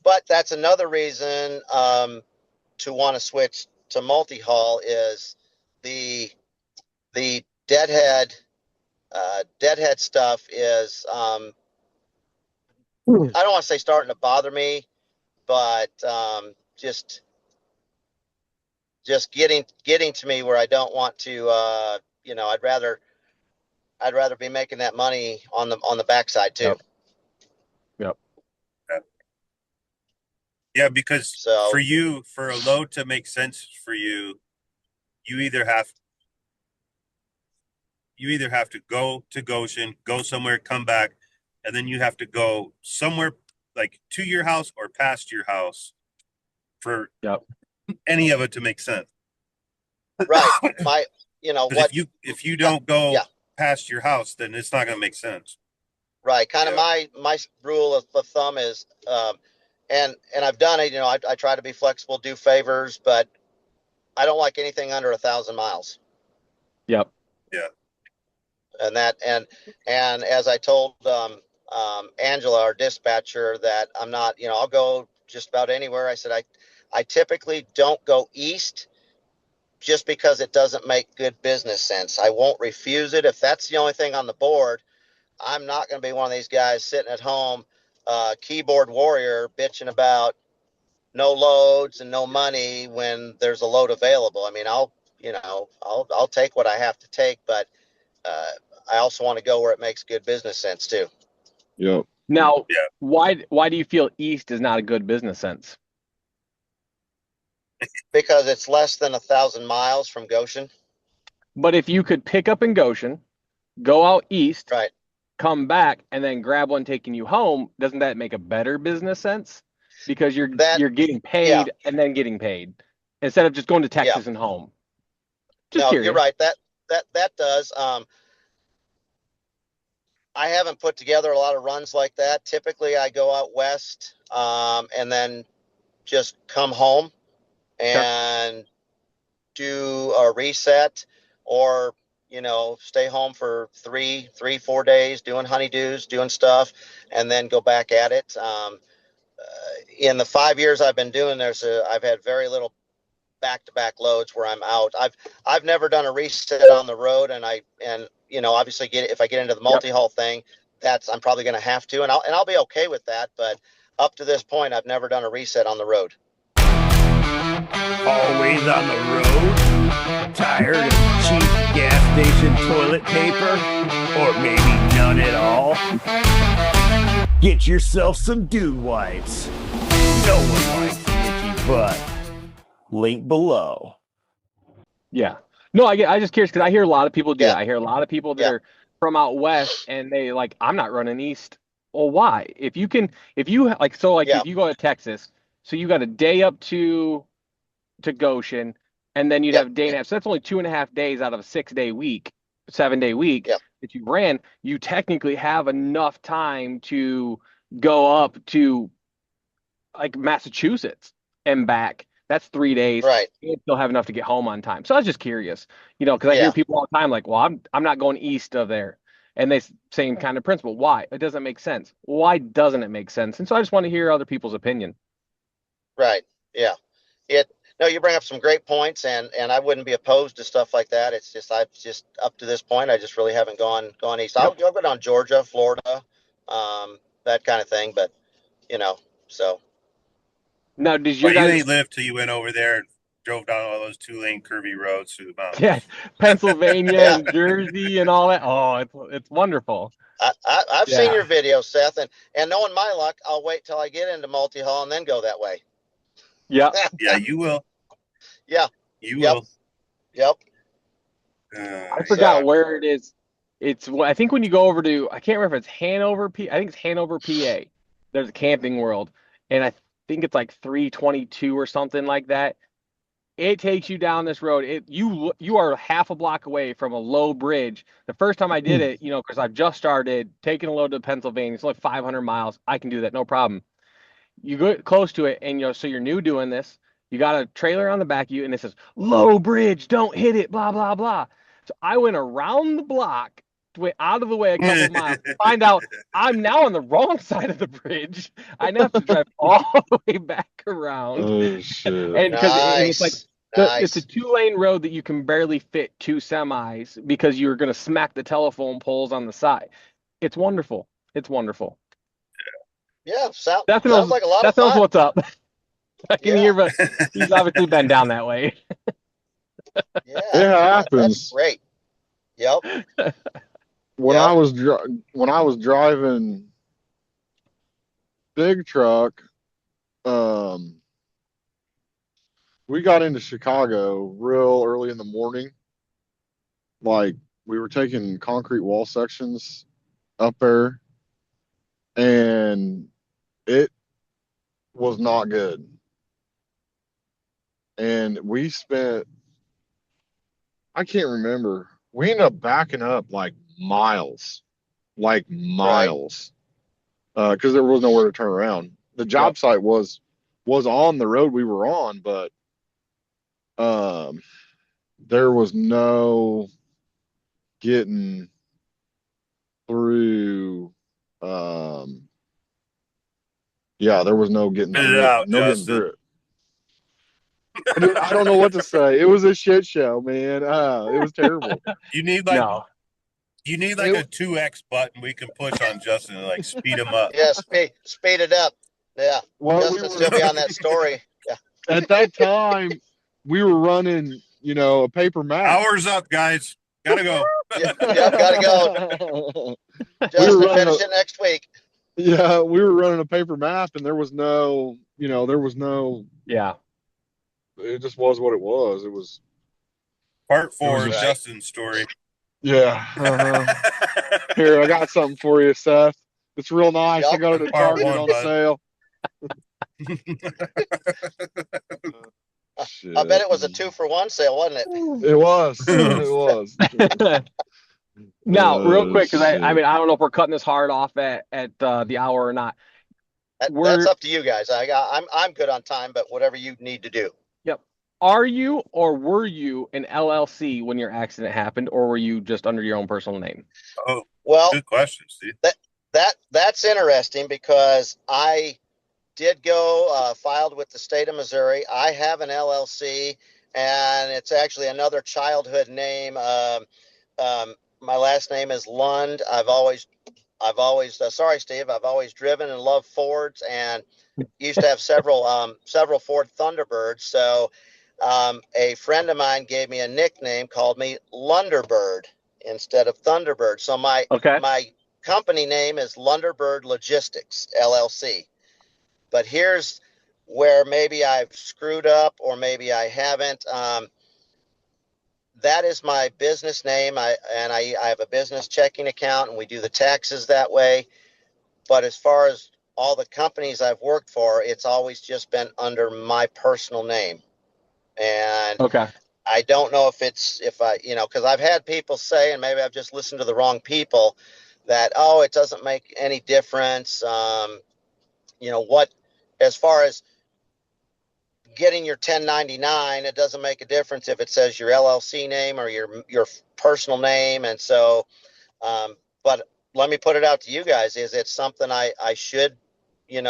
But that's another reason to want to switch to multi-haul is the deadhead stuff is I don't want to say starting to bother me, but just getting to me where I don't want to I'd rather be making that money on the backside too. Yep. Yeah, because So for a load to make sense for you, you either have to go to Goshen, go somewhere, come back, and then you have to go somewhere like to your house or past your house for any of it to make sense. right, my Because if you don't go yeah, past your house, then it's not going to make sense. right. Kind of Yeah. my rule of thumb is, and I've done it. I try to be flexible, do favors, but I don't like anything under 1,000 miles. Yep. Yeah. And as I told Angela, our dispatcher, that I'm not, I'll go just about anywhere. I said I typically don't go east just because it doesn't make good business sense. I won't refuse it if that's the only thing on the board. I'm not going to be one of these guys sitting at home, keyboard warrior, bitching about no loads and no money when there's a load available. I mean, I'll take what I have to take, but I also want to go where it makes good business sense too. Yep. Now, why do you feel east is not a good business sense? Because it's less than 1,000 miles from Goshen. But if you could pick up in Goshen, go out east, right, come back, and then grab one taking you home, doesn't that make a better business sense? Because you're getting paid and then getting paid instead of just going to Texas and home. Just no, curious. you're right. That does. I haven't put together a lot of runs like that. Typically, I go out west and then just come home and do a reset, or stay home for 4 days doing honeydews, doing stuff, and then go back at it. In the 5 years I've been doing this, I've had very little back-to-back loads where I'm out. I've never done a reset on the road, and obviously if I get into the multi-haul thing, I'm probably going to have to, and I'll be okay with that. But up to this point, I've never done a reset on the road. Always on the road? Tired of cheap gas station toilet paper? Or maybe none at all? Get yourself some dude wipes. No one likes an itchy butt. Link below. Yeah. No, I just curious because I hear a lot of people do that. I hear a lot of people that Yeah. are from out west and they like, I'm not running east. Well, why? If you go to Texas, so you got a day up to Goshen, and then you'd have a day and a half. So that's only 2.5 days out of a 6-day week, 7-day week that you ran. You technically have enough time to go up to like Massachusetts and back. That's 3 days. Right. You still have enough to get home on time. So I was just curious, because I hear people all the time like, well, I'm not going east of there. And they same kind of principle. Why? It doesn't make sense. Why doesn't it make sense? And so I just want to hear other people's opinion. Right. Yeah. No, you bring up some great points, and I wouldn't be opposed to stuff like that. It's just I've just up to this point I just really haven't gone east. I'll go down Georgia, Florida, that kind of thing. But so. Now, did you guys? You ain't lived till you went over there and drove down all those 2-lane curvy roads through the mountains. Yeah, Pennsylvania and Jersey and all that. Oh, it's wonderful. I've seen your video, Seth, and knowing my luck, I'll wait till I get into multi-haul and then go that way. Yeah. Yeah, you will. Yeah. You will. Yep. I forgot where it is. I think when you go over to, I can't remember if it's Hanover, I think it's Hanover, PA. There's a Camping World, and I think it's like 322 or something like that. It takes you down this road. You are half a block away from a low bridge. The first time I did it, because I've just started taking a load to Pennsylvania. It's only 500 miles. I can do that, no problem. You get close to it, and so you're new doing this. You got a trailer on the back of you, and it says low bridge, don't hit it, blah blah blah. So I went around the block, went out of the way a couple miles, to find out I'm now on the wrong side of the bridge. I now have to drive all the way back around. Oh shit! And because it's like it's a 2-lane road that you can barely fit 2 semis because you're going to smack the telephone poles on the side. It's wonderful. It's wonderful. Yeah, sounds like a lot of fun. That knows what's up. I can hear, but he's obviously been down that way. Yeah, it happens. That's great. Yep. When I was driving big truck, we got into Chicago real early in the morning. Like, we were taking concrete wall sections up there, and it was not good. And we spent, I can't remember, we ended up backing up like miles, Right. because there was nowhere to turn around. The job site was on the road we were on, but there was no getting through. Yeah, there was no getting Spit it through it. out, No getting Justin. through it. I don't know what to say. It was a shit show, man. It was terrible. You need like a 2X button we can push on Justin and like speed him up. Yeah, speed it up. Yeah. Well, Justin still be on that story. Yeah. At that time, we were running, a paper map. Hours up, guys. Gotta go. Yep, gotta go. Justin, finish it next week. Yeah, we were running a paper map, and there was no. Yeah. It just was what it was. It was Part 4 of Right. Justin's story. Yeah. Here, I got something for you, Seth. It's real nice. Yep. I got it at Part Target one, on bud. sale. I bet it was a 2-for-1 sale, wasn't it? It was. It was. Now, real quick, because shit. I mean, I don't know if we're cutting this hard off at the hour or not. That's up to you guys. I'm good on time, but whatever you need to do. Yep. Are you or were you an LLC when your accident happened, or were you just under your own personal name? Oh, well, good question, Steve. That's interesting because I did go filed with the state of Missouri. I have an LLC, and it's actually another childhood name. My last name is Lund. I've always sorry, Steve. I've always driven and loved Fords, and used to have several Ford Thunderbirds. So a friend of mine gave me a nickname, called me Lunderbird instead of Thunderbird. So my company name is Lunderbird Logistics LLC. But here's where maybe I've screwed up, or maybe I haven't. That is my business name. I have a business checking account, and we do the taxes that way. But as far as all the companies I've worked for, it's always just been under my personal name. And I don't know because I've had people say, and maybe I've just listened to the wrong people, that, it doesn't make any difference. As far as getting your 1099, it doesn't make a difference if it says your LLC name or your personal name. And so, but let me put it out to you guys. Is it something I should, be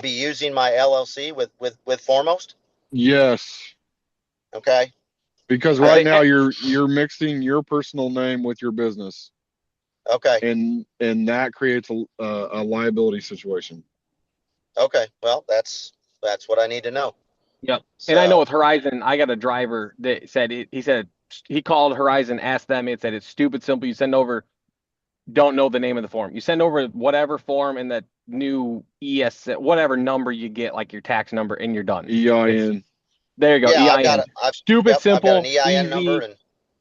using my LLC with Foremost? Yes. Okay. Because right now you're mixing your personal name with your business. Okay. And that creates a liability situation. Okay. Well, that's what I need to know. Yep. So, and I know with Horizon, I got a driver that said he called Horizon, asked them. It said it's stupid simple. You send over, don't know the name of the form. You send over whatever form and that new whatever number you get, like your tax number, and you're done. EIN. There you go. Yeah, EIN. Stupid simple. I've got an EIN easy. number, and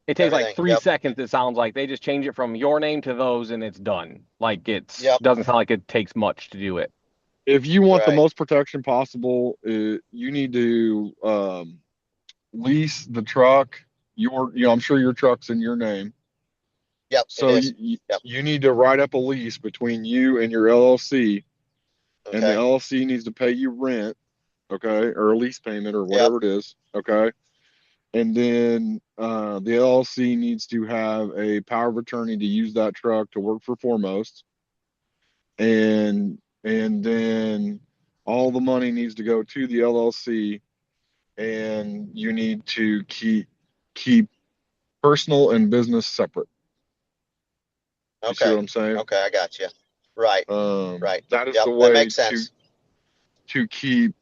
it takes like 3 seconds. It sounds like they just change it from your name to those, and it's done. Like doesn't sound like it takes much to do it. If you want the most protection possible, you need to lease the truck. I'm sure your truck's in your name. Yep. So you need to write up a lease between you and your LLC, and the LLC needs to pay you rent, okay, or a lease payment or whatever it is, okay. And then the LLC needs to have a power of attorney to use that truck to work for Foremost, and then all the money needs to go to the LLC, and you need to keep personal and business separate. Okay. You see what I'm saying? Okay, I got you. Right. Right. That is the way that makes sense. to keep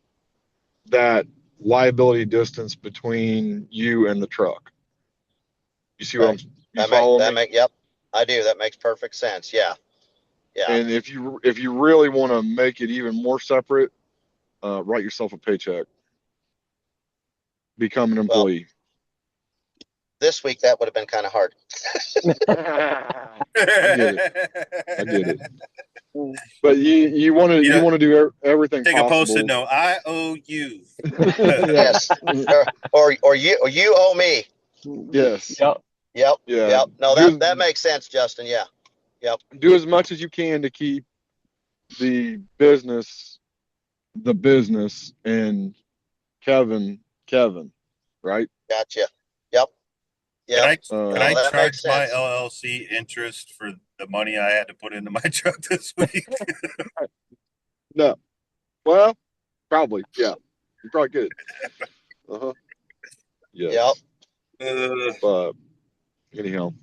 that liability distance between you and the truck. You see what I'm? You follow me? Yep, I do. That makes perfect sense. Yeah. Yeah. And if you really want to make it even more separate, write yourself a paycheck. Become an employee. This week that would have been kind of hard. I get it. But you want to do everything take possible. A Post-it note. I owe you. Yes. or you owe me. Yes. Yep. Yeah. No, that makes sense, Justin. Yeah. Yep. Do as much as you can to keep the business, and Kevin, right? Gotcha. Yep. Can I that charge makes my sense. LLC interest for the money I had to put into my truck this week? No. Well, probably. Yeah. You probably could. Yeah. Yep. But anyhow. What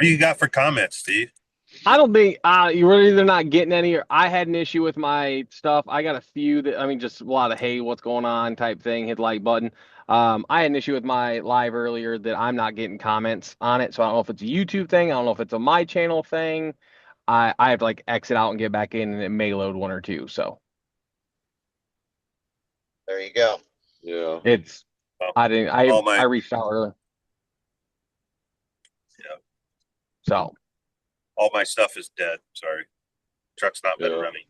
do you got for comments, Steve? I don't think you're either not getting any, or I had an issue with my stuff. I got a few that, just a lot of, hey, what's going on type thing, hit the like button. I had an issue with my live earlier that I'm not getting comments on it. So I don't know if it's a YouTube thing. I don't know if it's a my channel thing. I have to exit out and get back in, and it may load one or two. So there you go. Yeah. It's, I reached out earlier. Yeah. So. All my stuff is dead. Sorry. Truck's not been running.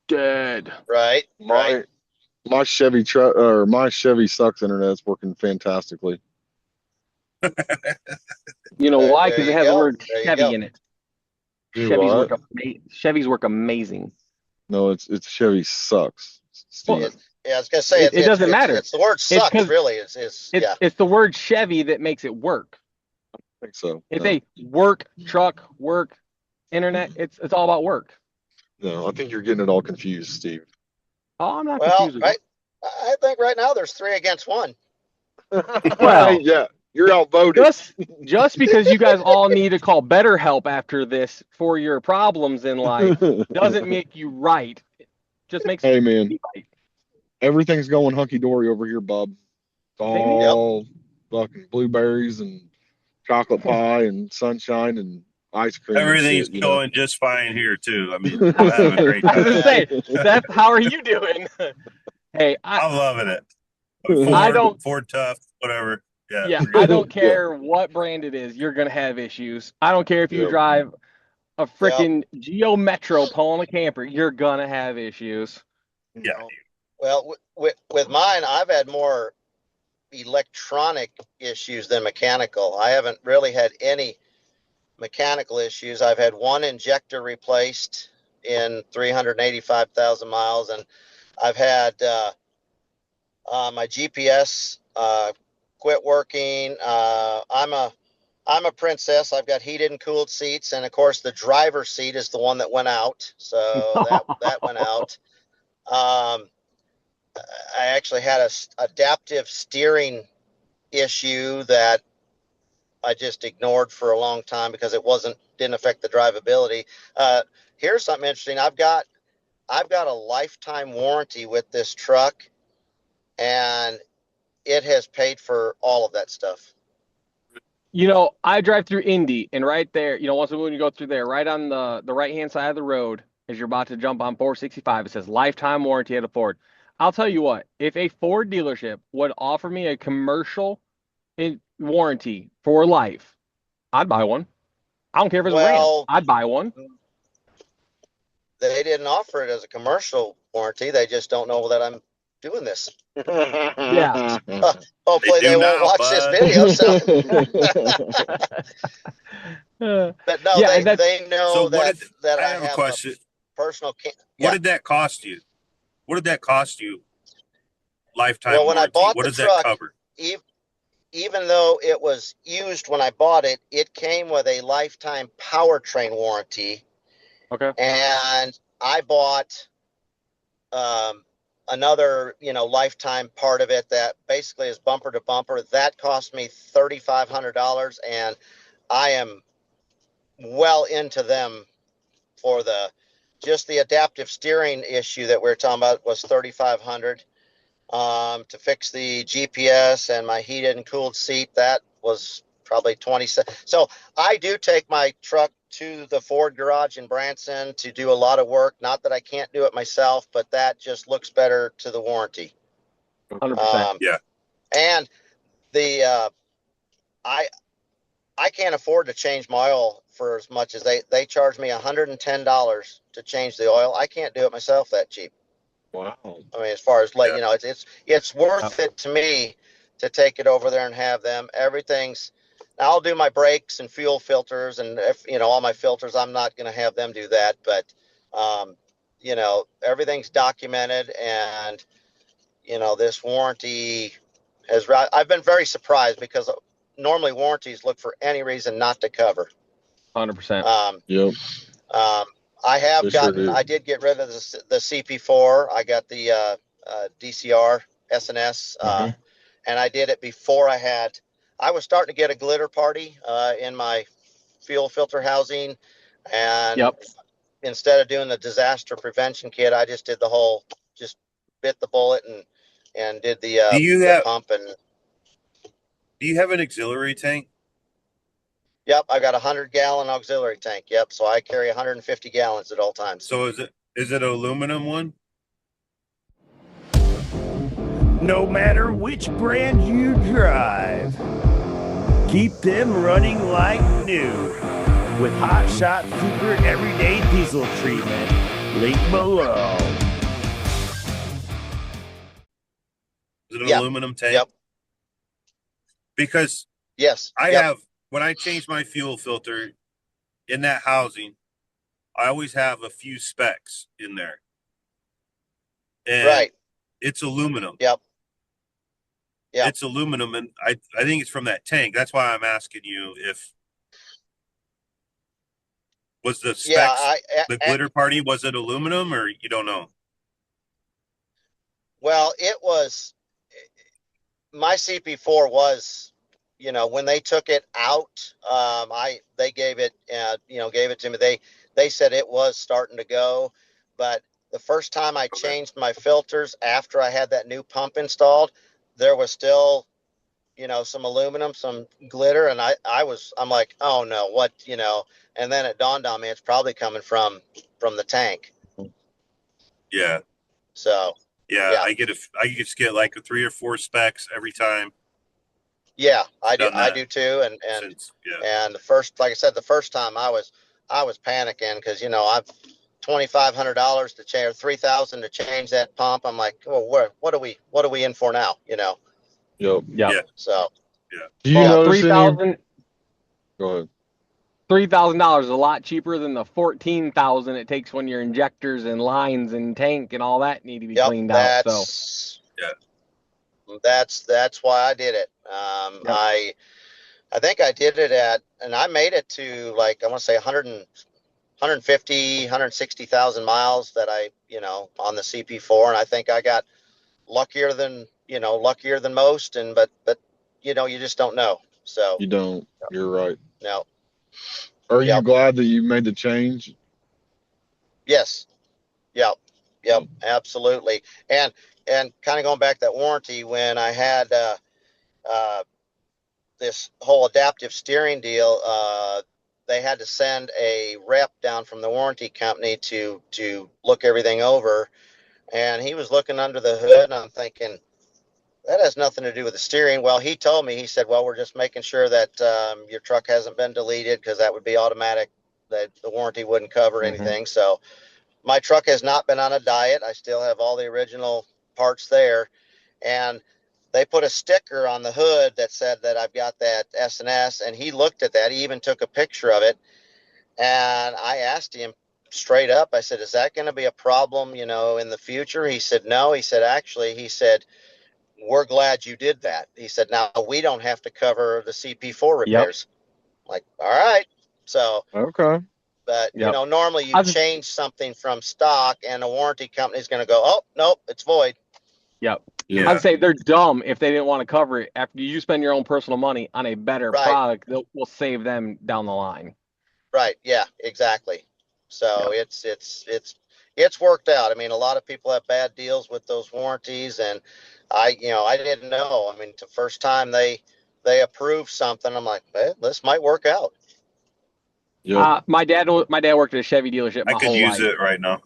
Dead. Right. My Chevy truck, or my Chevy sucks internet's working fantastically. You know why? Because it has the word Chevy in it. Chevys work amazing. No, it's Chevy sucks. Well, I was gonna say it doesn't matter. It's the word sucks, really. It's the word Chevy that makes it work. I think so. It's a work truck, work internet. It's all about work. No, I think you're getting it all confused, Steve. Oh, I'm not confused. Right. I think right now there's 3 against 1. Well, yeah, you're outvoted. Just because you guys all need to call BetterHelp after this for your problems in life doesn't make you right. It just makes hey man, right. Everything's going hunky dory over here, bub. It's all fucking blueberries and chocolate pie and sunshine and ice cream. Everything's going just fine here too. We're having a great time. I was gonna say, Seth, how are you doing? Hey, I'm loving it. Ford Tough, whatever. Yeah, I don't care what brand it is. You're gonna have issues. I don't care if you drive a freaking Geo Metro pulling a camper. You're gonna have issues. Yeah. Well, with mine, I've had more electronic issues than mechanical. I haven't really had any mechanical issues. I've had one injector replaced in 385,000 miles, and I've had my GPS quit working. I'm a princess. I've got heated and cooled seats, and of course the driver's seat is the one that went out. So that went out. I actually had a adaptive steering issue that I just ignored for a long time because it didn't affect the drivability. Here's something interesting. I've got a lifetime warranty with this truck, and it has paid for all of that stuff. I drive through Indy, and right there, once when you go through there, right on the right-hand side of the road, as you're about to jump on 465, it says lifetime warranty at a Ford. I'll tell you what, if a Ford dealership would offer me a commercial warranty for life, I'd buy one. I don't care if it's a Ram. I'd buy one. They didn't offer it as a commercial warranty. They just don't know that I'm doing this. Yeah. Hopefully they won't watch this video. So. But no, they know that I have a question. Personal. What did that cost you? What did that cost you? Lifetime warranty. When I bought what the does truck, that cover? Even though it was used when I bought it, it came with a lifetime powertrain warranty. Okay. And I bought another, lifetime part of it that basically is bumper to bumper. That cost me $3,500, and I am well into them for just the adaptive steering issue that we were talking about was $3,500. To fix the GPS and my heated and cooled seat, that was probably $27. So I do take my truck to the Ford garage in Branson to do a lot of work. Not that I can't do it myself, but that just looks better to the warranty. 100%. Yeah. And the I can't afford to change my oil for as much as they charge me $110 to change the oil. I can't do it myself that cheap. Wow. I mean, as far as like, it's worth it to me to take it over there and have them. I'll do my brakes and fuel filters, and if all my filters, I'm not going to have them do that. But everything's documented, and this warranty I've been very surprised because normally warranties look for any reason not to cover. 100%. Yep. I did get rid of the CP4. I got the DCR SNS, and I did it before I was starting to get a glitter party in my fuel filter housing, and instead of doing the disaster prevention kit, I just did just bit the bullet and did the pump. And do you have an auxiliary tank? Yep, I got a 100-gallon auxiliary tank. Yep, so I carry 150 gallons at all times. So is it an aluminum one? No matter which brand you drive, keep them running like new with Hotshot Super Everyday Diesel Treatment. Link below. Is it an aluminum tank? Yep. Because yes, I have, when I change my fuel filter in that housing, I always have a few specs in there. And right. It's aluminum. Yep. Yeah. It's aluminum, and I think it's from that tank. That's why I'm asking you if was the specs the glitter party, was it aluminum, or you don't know? Well, it was my CP4 was, when they took it out, they gave it to me. They said it was starting to go, but the first time I changed my filters after I had that new pump installed, there was still, some aluminum, some glitter. And I'm like, oh no, what, and then it dawned on me, it's probably coming from the tank. Yeah. So, yeah. I just get like 3 or 4 specs every time. Yeah, I do too. And the first, like I said, the first time I was panicking because, I've $2,500 to change, or $3,000 to change that pump. I'm like, well, what are we in for now? Yep. Yeah. So, do you notice $3,000? Go ahead. $3,000 is a lot cheaper than the $14,000 it takes when your injectors and lines and tank and all that need to be cleaned out. So, that's why I did it. I think I did it and I made it to like, I want to say 150, 160,000 miles that on the CP4. And I think I got luckier than most. But you just don't know. So you don't, you're right. No. Are you glad that you made the change? Yes. Yep. Absolutely. And kind of going back to that warranty, when I had this whole adaptive steering deal, they had to send a rep down from the warranty company to look everything over, and he was looking under the hood, and I'm thinking, that has nothing to do with the steering. Well, he told me, he said, well, we're just making sure that your truck hasn't been deleted, because that would be automatic, that the warranty wouldn't cover anything. So my truck has not been on a diet. I still have all the original parts there. And they put a sticker on the hood that said that I've got that SNS, and he looked at that. He even took a picture of it. And I asked him straight up, I said, is that going to be a problem, in the future? He said, no. He said, actually, we're glad you did that. He said, now we don't have to cover the CP4 repairs. Like, all right. So, okay. But, normally you change something from stock and a warranty company is going to go, oh, nope, it's void. Yep. Yeah. I'd say they're dumb if they didn't want to cover it. After you spend your own personal money on a better product, we'll save them down the line. Right. Yeah, exactly. So it's worked out. I mean, a lot of people have bad deals with those warranties, and I didn't know. I mean, the first time they approved something, I'm like, this might work out. Yep. My dad worked at a Chevy dealership I my could whole use life. it right now.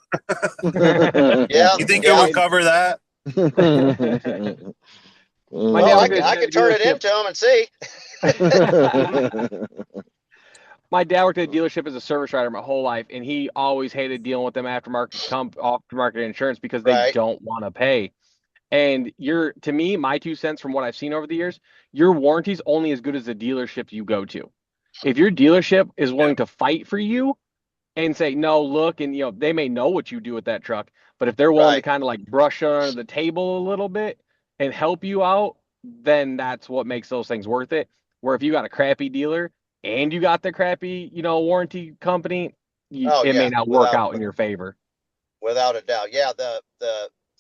Yeah. You think it would cover that? My Well, dad I, worked at a I Chevy could turn it dealership. into them and see. My dad worked at a dealership as a service writer my whole life, and he always hated dealing with them aftermarket insurance because they Right. don't want to pay. And to me, my 2 cents from what I've seen over the years, your warranty's only as good as the dealership you go to. If your dealership is willing to fight for you and say, no, look, and they may know what you do with that truck, but if they're willing to Right. kind of like brush under the table a little bit and help you out, then that's what makes those things worth it. Where if you got a crappy dealer and you got the crappy, warranty company, Oh it may yeah. not work out in your favor. Without a doubt. Yeah. The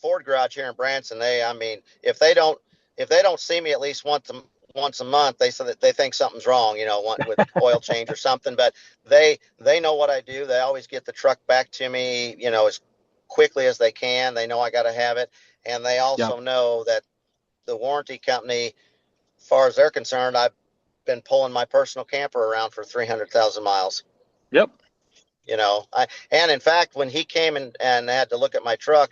Ford garage here in Branson, I mean, if they don't see me at least once a month, they say that they think something's wrong, with oil change or something, but they know what I do. They always get the truck back to me, as quickly as they can. They know I got to have it. And they also know that the warranty company, as far as they're concerned, I've been pulling my personal camper around for 300,000 miles. Yep. And in fact, when he came and had to look at my truck,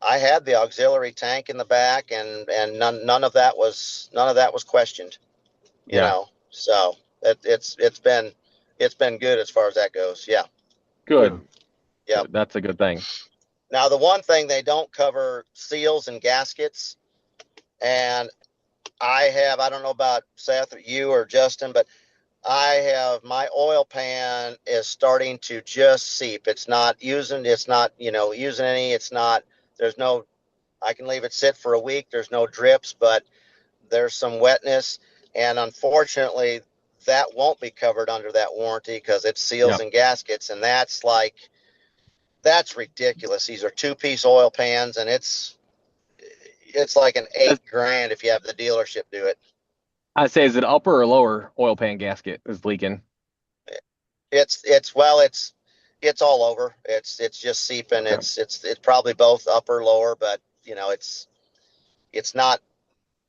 I had the auxiliary tank in the back, and none of that was questioned. So it's been good as far as that goes. Yeah. Good. Yep. That's a good thing. Now, the one thing they don't cover seals and gaskets, and I don't know about Seth or you or Justin, but my oil pan is starting to just seep. It's not using any. I can leave it sit for a week. There's no drips, but there's some wetness. And unfortunately, that won't be covered under that warranty because it's seals and gaskets. And that's ridiculous. These are 2-piece oil pans, and it's like an $8,000 if you have the dealership do it. I'd say, is it upper or lower oil pan gasket is leaking? It's all over. It's just seeping. Okay. It's probably both upper, lower, but it's not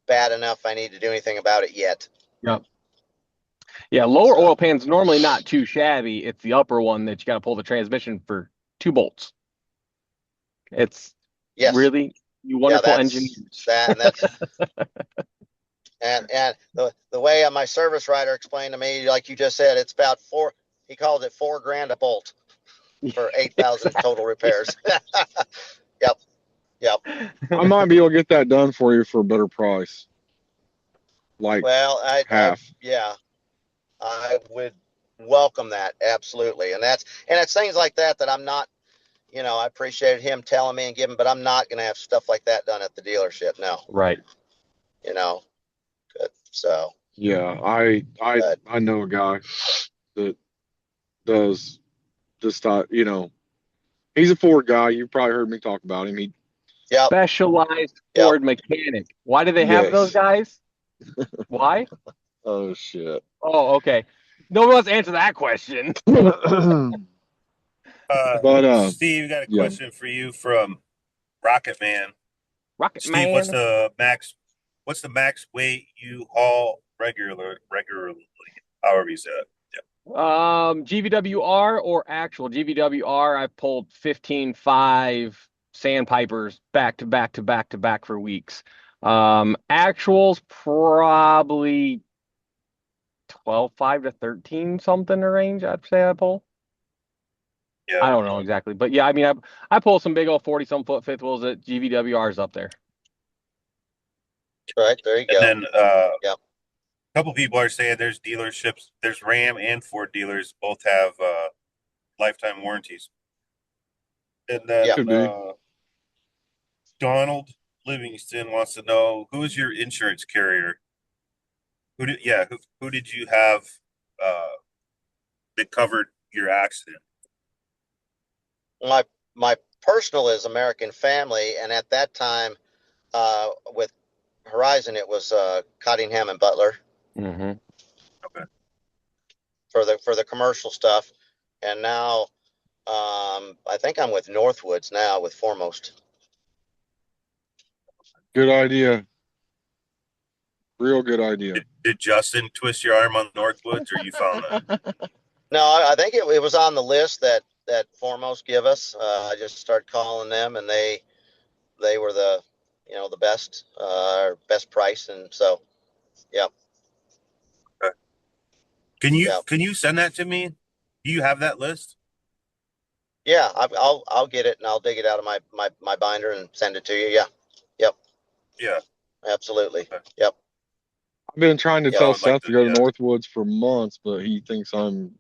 bad enough I need to do anything about it yet. Yep. Yeah, lower oil pan's normally not too shabby. It's the upper one that you got to pull the transmission for 2 bolts. It's really you wonderful engineers. And the way my service writer explained to me, like you just said, it's about he calls it $4,000 a bolt for 8,000 total repairs. Yep. I might be able to get that done for you for a better price. Half. I would welcome that, absolutely. And it's things like that I'm not, I appreciated him telling me and giving, but I'm not going to have stuff like that done at the dealership. No. Right. Good. So. Yeah, I know a guy that does this type. He's a Ford guy. You've probably heard me talk about him. Specialized Ford mechanic. Why do they have those guys? Why? Oh shit. Oh, okay. Nobody wants to answer that question. Steve, got a question for you from Rocket Man. Steve, what's the max weight you haul regularly? However you said it. GVWR or actual GVWR, I pulled 15.5 sandpipers back to back to back to back for weeks. Actuals probably 12.5 to 13 something range, I'd say I pull. Yeah. I don't know exactly, but yeah, I mean, I pull some big old 40-some foot fifth wheels at GVWR's up there. Right, there you go. And then a couple people are saying there's dealerships, there's Ram and Ford dealers, both have lifetime warranties. And then Donald Livingston wants to know, who is your insurance carrier? Who did you have that covered your accident? My personal is American Family, and at that time, with Horizon, it was Cottingham and Butler. Mm-hmm. Okay. For the commercial stuff, and now I think I'm with Northwoods now with Foremost. Good idea. Real good idea. Did Justin twist your arm on Northwoods, or you found that? No, I think it was on the list that Foremost give us. I just started calling them, and they were the the best price, and so yeah. Okay. Can you send that to me? Do you have that list? Yeah, I'll get it and I'll dig it out of my binder and send it to you. Yeah. Yep. Yeah. Absolutely. Okay. Yep. I've been trying to Yep. I tell would like Seth to. to go to Yeah. Northwoods for months, but he thinks I'm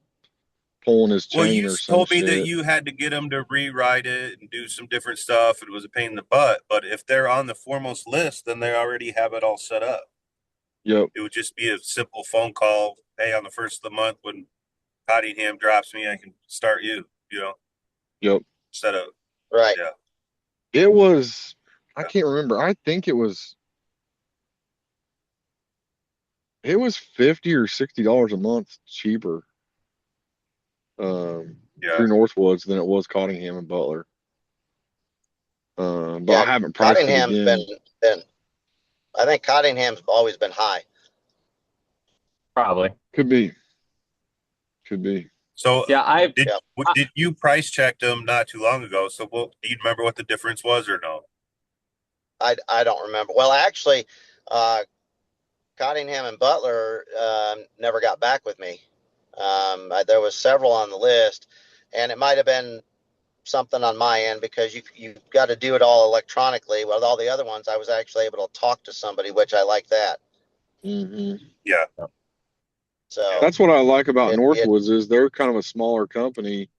pulling his Well, chain you or some told me that shit. you had to get them to rewrite it and do some different stuff. It was a pain in the butt. But if they're on the Foremost list, then they already have it all set up. Yep. It would just be a simple phone call. Hey, on the first of the month when Cottingham drops me, I can start you. Yep. Instead of Right. yeah. It was, I Yeah. can't remember. I think it was 50 or $60 a month cheaper Yeah. through Northwoods than it was Cottingham and Butler. But I Yeah. haven't priced it Cottingham's again. been I think Cottingham's always been high. Probably. Could be. Could be. So Yeah, Yeah. did you price check them not too long ago? So do you remember what the difference was or no? I don't remember. Well, actually, uh, Cottingham and Butler never got back with me. There was several on the list, and it might have been something on my end because you've got to do it all electronically. With all the other ones, I was actually able to talk to somebody, which I like that. Hmm. Yeah. So That's what I like about it Northwoods is they're kind of a smaller company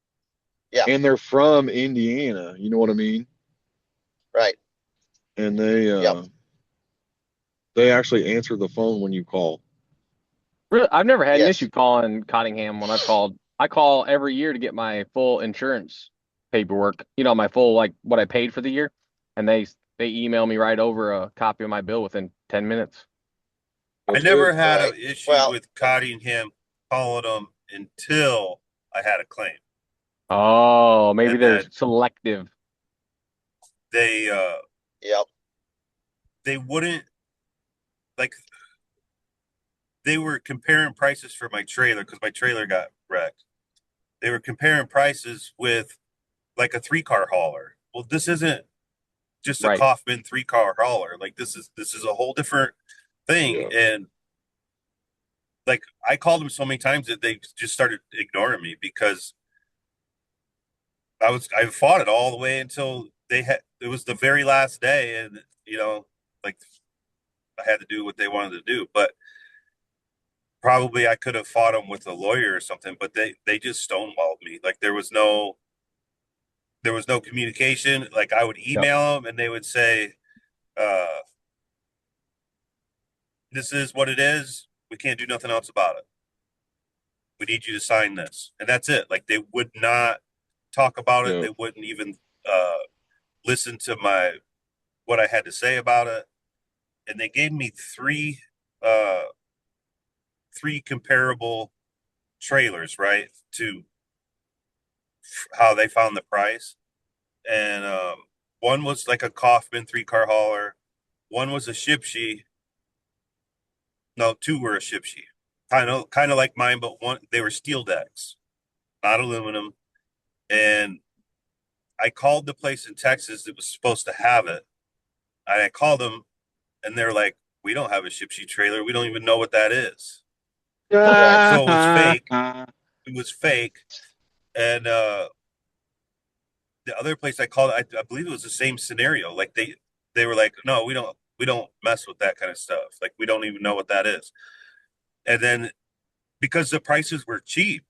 yeah, and they're from Indiana. You know what I mean? right. And Yep. they actually answer the phone when you call. really, I've never had an issue Yes. calling Cottingham when I've called. I call every year to get my full insurance paperwork, my full like what I paid for the year, and they email me right over a copy of my bill within 10 minutes. I That's never good. had Right. an issue Well, with Cottingham calling them until I had a claim. Oh, maybe And they're then selective. they yep. they wouldn't like they were comparing prices for my trailer because my trailer got wrecked. They were comparing prices with like a 3-car hauler. Well, this isn't just a Right. Kaufman 3-car hauler. Like this is a whole different thing. Yeah. And like I called them so many times that they just started ignoring me because I fought it all the way until it was the very last day, and like I had to do what they wanted to do. But probably I could have fought them with a lawyer or something, but they just stonewalled me. Like there was no communication. Like I would Yep. email them and they would say, uh, this is what it is. We can't do nothing else about it. We need you to sign this. And that's it. Like they would not talk about it. Yeah. They wouldn't even listen to what I had to say about it. And they gave me uh three comparable trailers, right? To how they found the price. And one was like a Kaufman 3-car hauler, one was a Shipshe. No, two were a Shipshe. Kind of like mine, but one they were steel decks, not aluminum. And I called the place in Texas that was supposed to have it. And I called them and they're like, we don't have a Shipshe trailer. We don't even know what that is. Right. So it was fake. It was fake. And the other place I called, I believe it was the same scenario. Like they were like, no, we don't mess with that kind of stuff. Like we don't even know what that is. And then because the prices were cheap,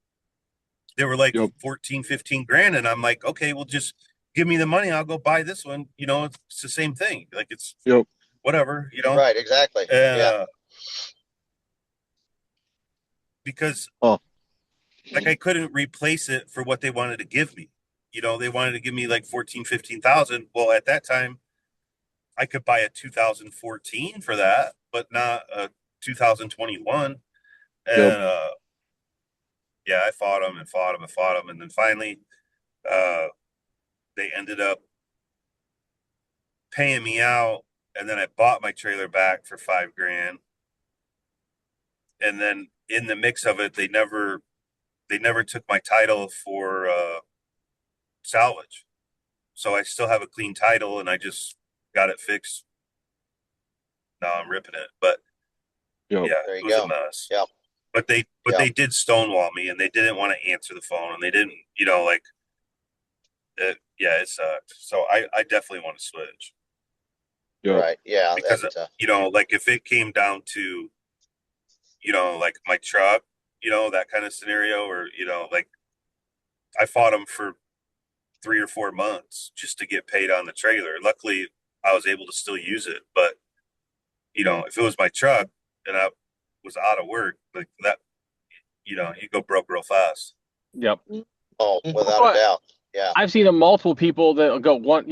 they were like Yep. 14, 15 grand. And I'm like, okay, well just give me the money. I'll go buy this one. It's the same thing. Like it's Yep. whatever. Right. Exactly. And Yeah. because Oh, like I couldn't replace it for what they wanted to give me. They wanted to give me like 14, 15,000. Well, at that time, I could buy a 2014 for that, but not a 2021. yep. And yeah, I fought them and fought them and fought them, and then finally, uh, they ended up paying me out, and then I bought my trailer back for $5,000. And then in the mix of it, they never they never took my title for salvage. So I still have a clean title, and I just got it fixed. Now I'm ripping it, but yeah, it was a mess. Yep. But they did stonewall me, and they didn't want to answer the phone, and they didn't, like, it sucked. So I definitely want to switch. Right. Yeah. Because like if it came down to, like my truck, that kind of scenario, or like I fought them for 3 or 4 months just to get paid on the trailer. Luckily, I was able to still use it, but if it was my truck and I was out of work, like that, you go broke real fast. Yep. Oh, without a doubt. Yeah. I've seen multiple people that go one,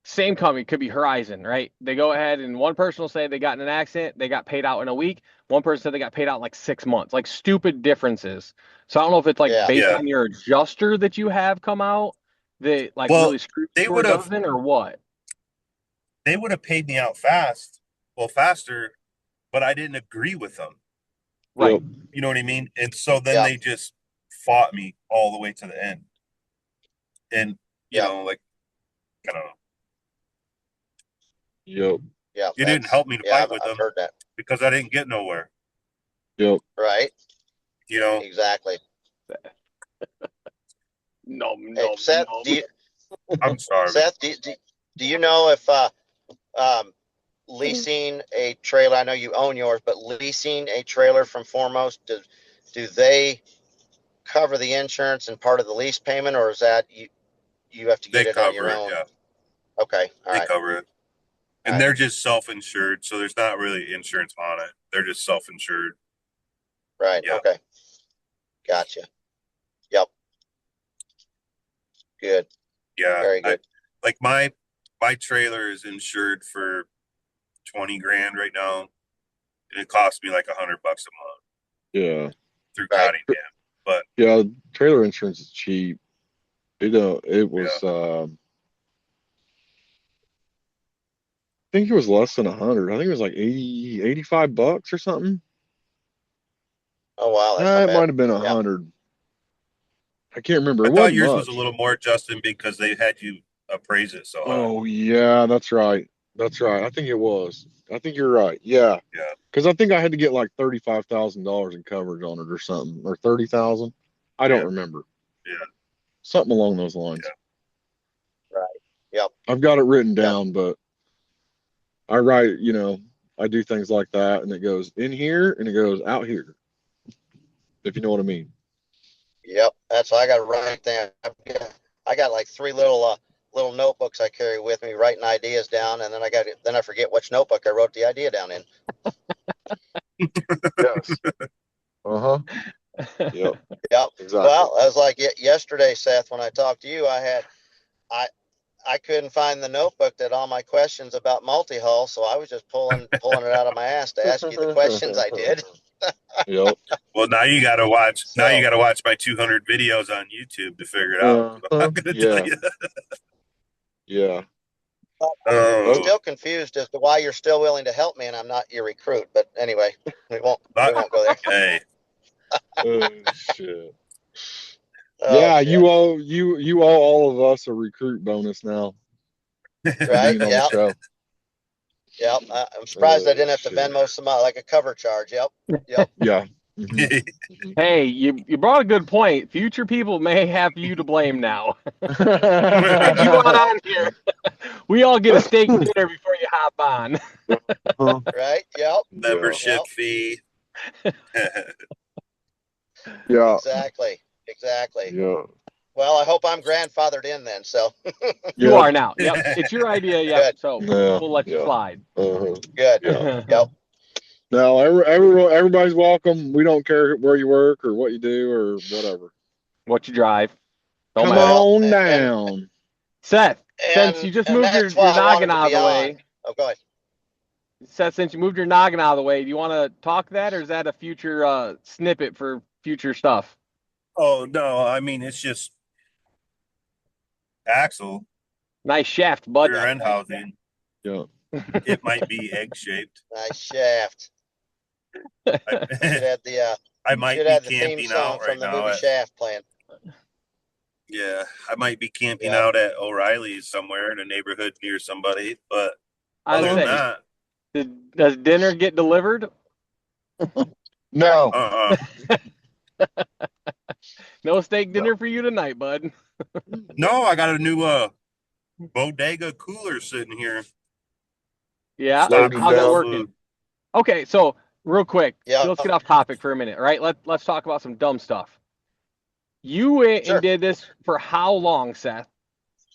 same company, could be Horizon, right? They go ahead and one person will say they got in an accident, they got paid out in a week. One person said they got paid out in like 6 months, like stupid differences. So I don't know if it's like based on your adjuster that you have come out that like really screwed you or doesn't, or what? They would have paid me out faster, but I didn't agree with them. Right. You know what I mean? And so then they just fought me all the way to the end. And, like, I don't know. Yep. Yeah. You didn't help me to fight with I've them heard that. because I didn't get nowhere. Yep. Right. Exactly. No. Seth, I'm sorry. Seth, do you know if leasing a trailer, I know you own yours, but leasing a trailer from Foremost, do they cover the insurance and part of the lease payment, or is that you have to get it on your own? Yeah. Okay. They cover it. And they're just self-insured, so there's not really insurance on it. They're just self-insured. Right. Yeah. Okay. Gotcha. Yep. Good. Yeah. Very good. Like my trailer is insured for $20,000 right now, and it costs me like $100 a month. Yeah. Through Cottingham, but trailer insurance is cheap. It was I think it was less than 100. I think it was like 80, $85 or something. Oh wow, it might have been 100. I can't remember. I thought yours was a little more, Justin, because they had you appraise it so high. Oh yeah, that's right. I think it was. I think you're right. Yeah. Yeah. Because I think I had to get like $35,000 in coverage on it or something, or 30,000. I don't remember. Yeah. Something along those lines. Yeah. Right. Yep. I've got it written down, but I write, I do things like that, and it goes in here and it goes out here, if you know what I mean. Yep, that's what I got right there. I got like 3 little notebooks I carry with me, writing ideas down, and then I forget which notebook I wrote the idea down in. Yes. Yep. Yep. Exactly. Well, I was like yesterday, Seth, when I talked to you, I couldn't find the notebook that all my questions about multi-hull, so I was just pulling it out of my ass to ask you the questions I did. Yep. Well, now you got to watch. Now you got to watch my 200 videos on YouTube to figure it out. I'm gonna tell you. Yeah. I'm still confused as to why you're still willing to help me, and I'm not your recruit. But anyway, we won't go there. Hey. Oh shit. Yeah, shit. You owe all of us a recruit bonus now. Right? Yeah. Yep. I'm surprised I didn't have to Venmo some like a cover charge. Yep. Yeah. Mm-hmm. Hey, you brought a good point. Future people may have you to blame now. Get you on here. We all get a steak dinner before you hop on. Right? Yep. Membership fee. Yeah. Exactly. Yeah. Well, I hope I'm grandfathered in then. So you are now. Yep, it's your idea. Yep. Good. So we'll let you slide. Good. Yeah. Yep. No, everybody's welcome. We don't care where you work or what you do or whatever. What you drive. Come on down. Seth, since you just moved your noggin out of the way. Oh, go ahead. Seth, since you moved your noggin out of the way, do you want to talk that, or is that a future snippet for future stuff? Oh, no. I mean, it's just axle. Nice shaft, bud. Rear end housing. Yeah. It might be egg-shaped. Nice shaft. I I might should be have the theme camping song out from right the now. movie Shaft playing. Yeah, I might be camping Yep. out at O'Reilly's somewhere in a neighborhood near somebody. But I'd other than say, that, does dinner get delivered? No. No steak dinner for you tonight, bud. No, I got a new bodega cooler sitting here. Yeah. Loaded How's that down. working? Okay, so real quick, Yeah. let's get off topic for a minute, right? Let's talk about some dumb stuff. You went Sure. and did this for how long, Seth?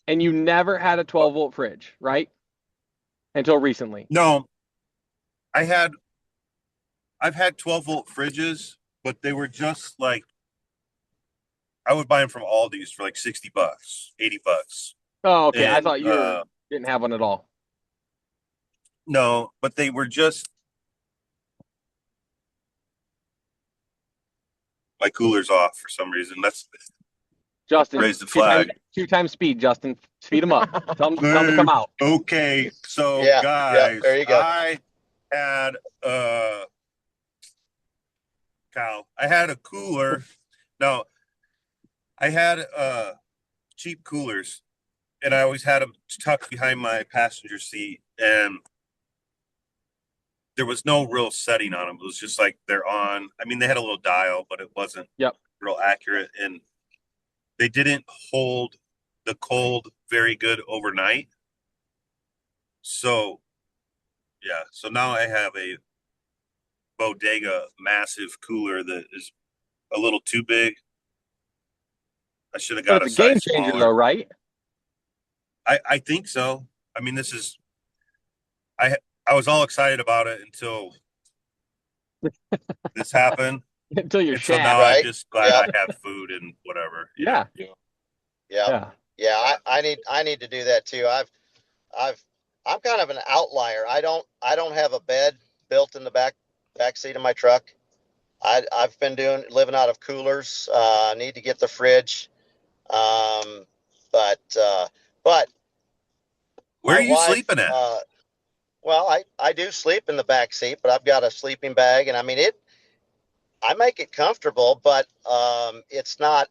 And you never had a 12-volt fridge, right? Until recently. No, I've had 12-volt fridges, but they were just like, I would buy them from Aldi's for like $60, $80. Oh, okay. I And thought you didn't have one at all. no, but they were just, my cooler's off for some reason. That's Justin, raise the flag. two times speed, Justin. Speed them up. Tell them to come out. Okay, so Yeah, guys, there you go. I had I had a cooler. No, I had cheap coolers, and I always had them tucked behind my passenger seat, and there was no real setting on them. It was just like they're on. I mean, they had a little dial, but it wasn't real accurate, and they didn't hold the cold very good overnight. So, yeah. So now I have a bodega massive cooler that is a little too big. I should have got But a it's a game size changer, smaller. though, right? I think so. I mean, this is I was all excited about it until this happened. Until you're And so shacked. now Right? I'm just glad Yep. I have food and whatever. Yeah. Yeah. I need to do that too. I'm kind of an outlier. I don't have a bed built in the back seat of my truck. I've been living out of coolers. I need to get the fridge. But Where my are you wife, sleeping at? well, I do sleep in the back seat, but I've got a sleeping bag, and I mean I make it comfortable, but it's not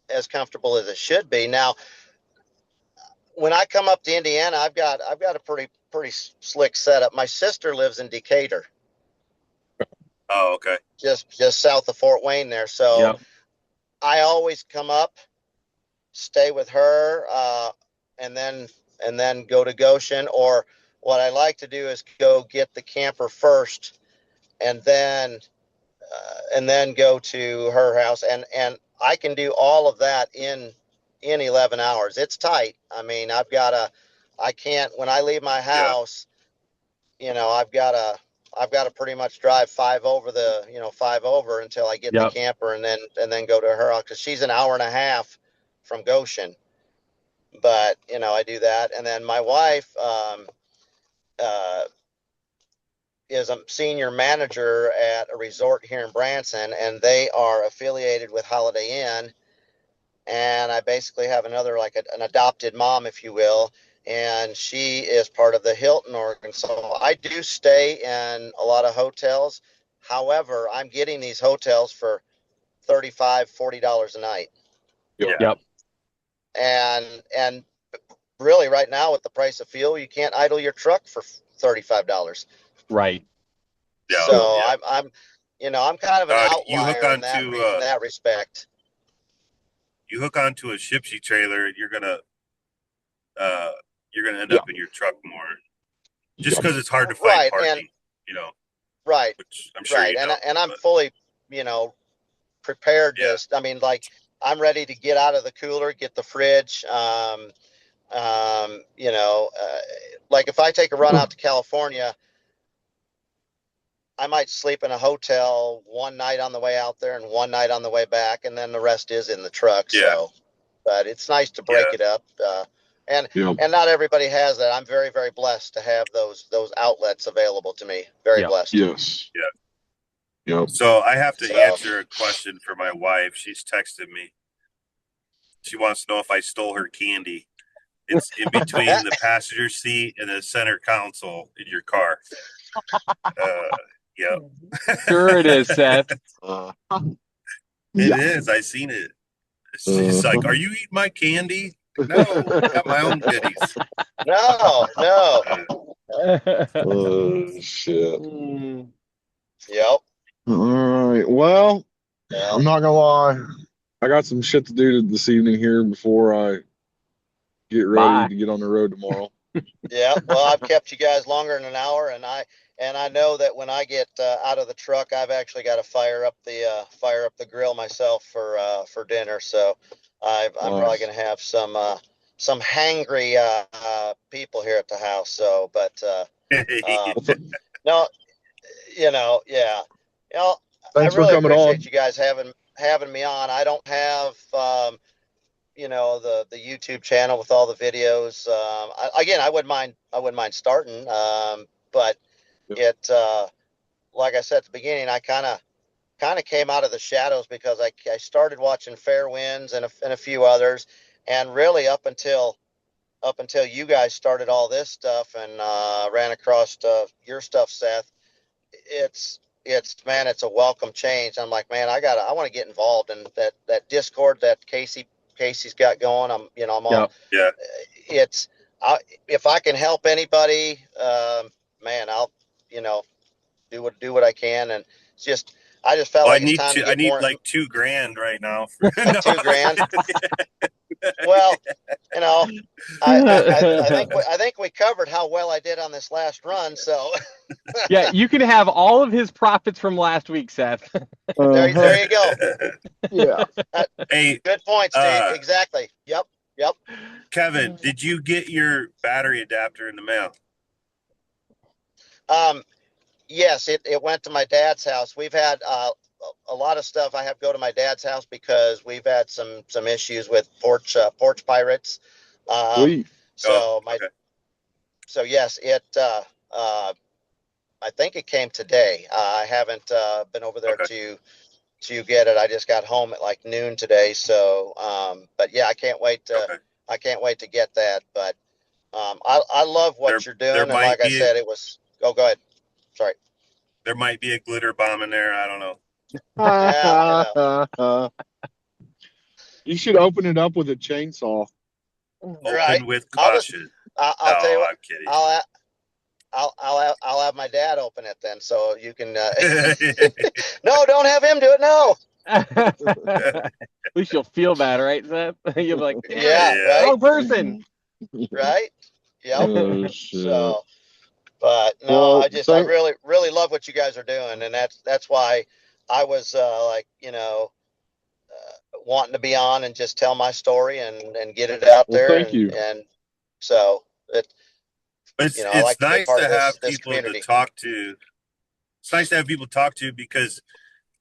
as comfortable as it should be. Now, when I come up to Indiana, I've got a pretty slick setup. My sister lives in Decatur, Oh, okay. just south of Fort Wayne there. So I always come up, stay with her, and then go to Goshen. Or what I like to do is go get the camper first, and then go to her house, and I can do all of that in 11 hours. It's tight. I mean, I can't, when I leave my house, I've got to pretty much drive 5 over until I get the camper, and then go to her house, because she's an hour and a half from Goshen. But I do that, and then my wife is a senior manager at a resort here in Branson, and they are affiliated with Holiday Inn. And I basically have another, like an adopted mom, if you will, and she is part of the Hilton Oregon. So I do stay in a lot of hotels. However, I'm getting these hotels for $35-$40 a night. Yep. And really, right now, with the price of fuel, you can't idle your truck for $35. Right. Yeah. So yeah. I'm kind of an You hook outlier in onto that respect. you hook onto a shipsy trailer, you're gonna end up in your truck more, just because it's hard to find parking. Right. Which I'm sure you know. And I'm fully, prepared. Yeah. I mean, like, I'm ready to get out of the cooler, get the fridge. Like if I take a run out to California, I might sleep in a hotel one night on the way out there and one night on the way back, and then the rest is in the truck. Yeah. So, but it's nice to break it up. And not everybody has that. I'm very, very blessed to have those outlets available to me. Very blessed. Yes. Yeah. Yep. So I have to answer a question for my wife. She's texted me. She wants to know if I stole her candy. It's in between the passenger seat and the center console in your car. Yep. Sure it is, Seth. It is. I seen it. She's like, "Are you eating my candy?" No, I got my own goodies. No. Oh shit. Yep. All right. Well, Yeah. I'm not gonna lie. I got some shit to do this evening here before I get ready to get on the road tomorrow. Yeah. Well, I've kept you guys longer than an hour, and I know that when I get out of the truck, I've actually got to fire up the grill myself for dinner. So I'm probably going to have some hangry people here at the house. So, but no, yeah, I Thanks for really coming appreciate on. you guys having me on. I don't have the YouTube channel with all the videos. I wouldn't mind starting, but it like I said at the beginning, I kind of came out of the shadows because I started watching Fair Winds and a few others, and really up until you guys started all this stuff and ran across your stuff, Seth. It's a welcome change. I'm like, man, I want to get involved in that Discord that Casey's got going. I'm all, yeah. If I can help anybody, man, I'll, do what I can. And it's just, I just felt Well, like it's time to I get need more, like $2,000 right now for like $2,000. Well, I think we covered how well I did on this last run. So Yeah, you can have all of his profits from last week, Seth. there you go. Yeah. Hey, Good point, Steve. Exactly. Yep. Kevin, did you get your battery adapter in the mail? Yes, it went to my dad's house. We've had a lot of stuff. I have to go to my dad's house because we've had some issues with porch pirates. Sweet. So yes, I think it came today. I haven't been over there to get it. I just got home at like noon today. So, but yeah, I can't wait to get that. But I love what you're doing, and like I said, it was. Oh, go ahead. Sorry. There might be a glitter bomb in there. I don't know. Yeah, You should open it up with a chainsaw. Open with caution. I'll tell you what. I'm kidding. I'll have my dad open it then, so you can. No, don't have him do it. No. At least you'll feel bad, right, Seth? You'll be like, yeah, right. Wrong person. Right. Yep. Oh, shit. So, but no, I really love what you guys are doing, and that's why I was wanting to be on and just tell my story and get it out there. Thank you. And so it's like nice to have people community. to talk to. It's nice to have people to talk to because,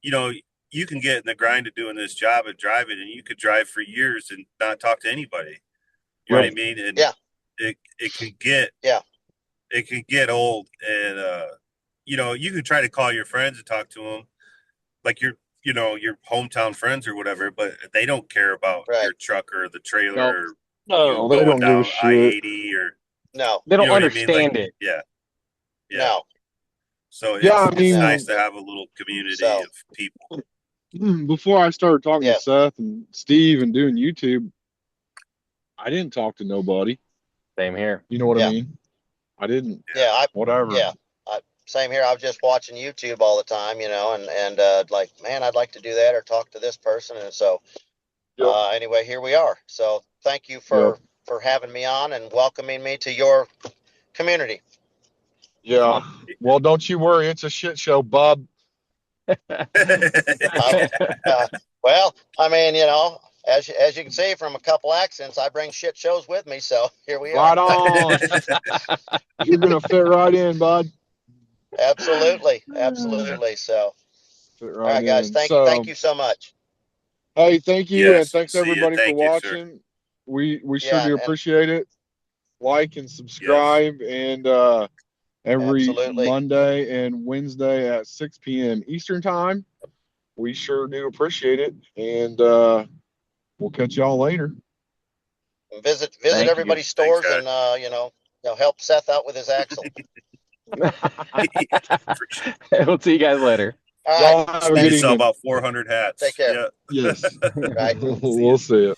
you can get in the grind of doing this job of driving, and you could drive for years and not talk to anybody. You know what I mean? And it can get old, and you can try to call your friends and talk to them, like your hometown friends or whatever, but they don't care about your truck or the trailer. No, they don't give a shit. I-80 or they don't understand it. Yeah. No. So it's nice to have a little community of people. Before I started talking to Seth and Steve and doing YouTube, I didn't talk to nobody. Same here. You know what I mean? I didn't. Yeah. Whatever. Yeah. Same here. I was just watching YouTube all the time, and like, man, I'd like to do that or talk to this person. And so, anyway, here we are. So thank you for having me on and welcoming me to your community. Yeah. Well, don't you worry. It's a shit show, bub. Well, I mean, as you can see from a couple accents, I bring shit shows with me. So here we are. Right on. You're going to fit right in, bud. Absolutely. So, all right, guys, thank you so much. Hey, thank you. Yes, and thanks everybody for watching. We sure do appreciate it. Like and subscribe, and every Monday and Wednesday at 6 p.m. Eastern time. We sure do appreciate it, and we'll catch y'all later. Visit everybody's stores and help Seth out with his axle. We'll see you guys later. All Y'all right. have a good You saw evening. about 400 hats. Take care. Yeah. Yes. Right. We'll see it.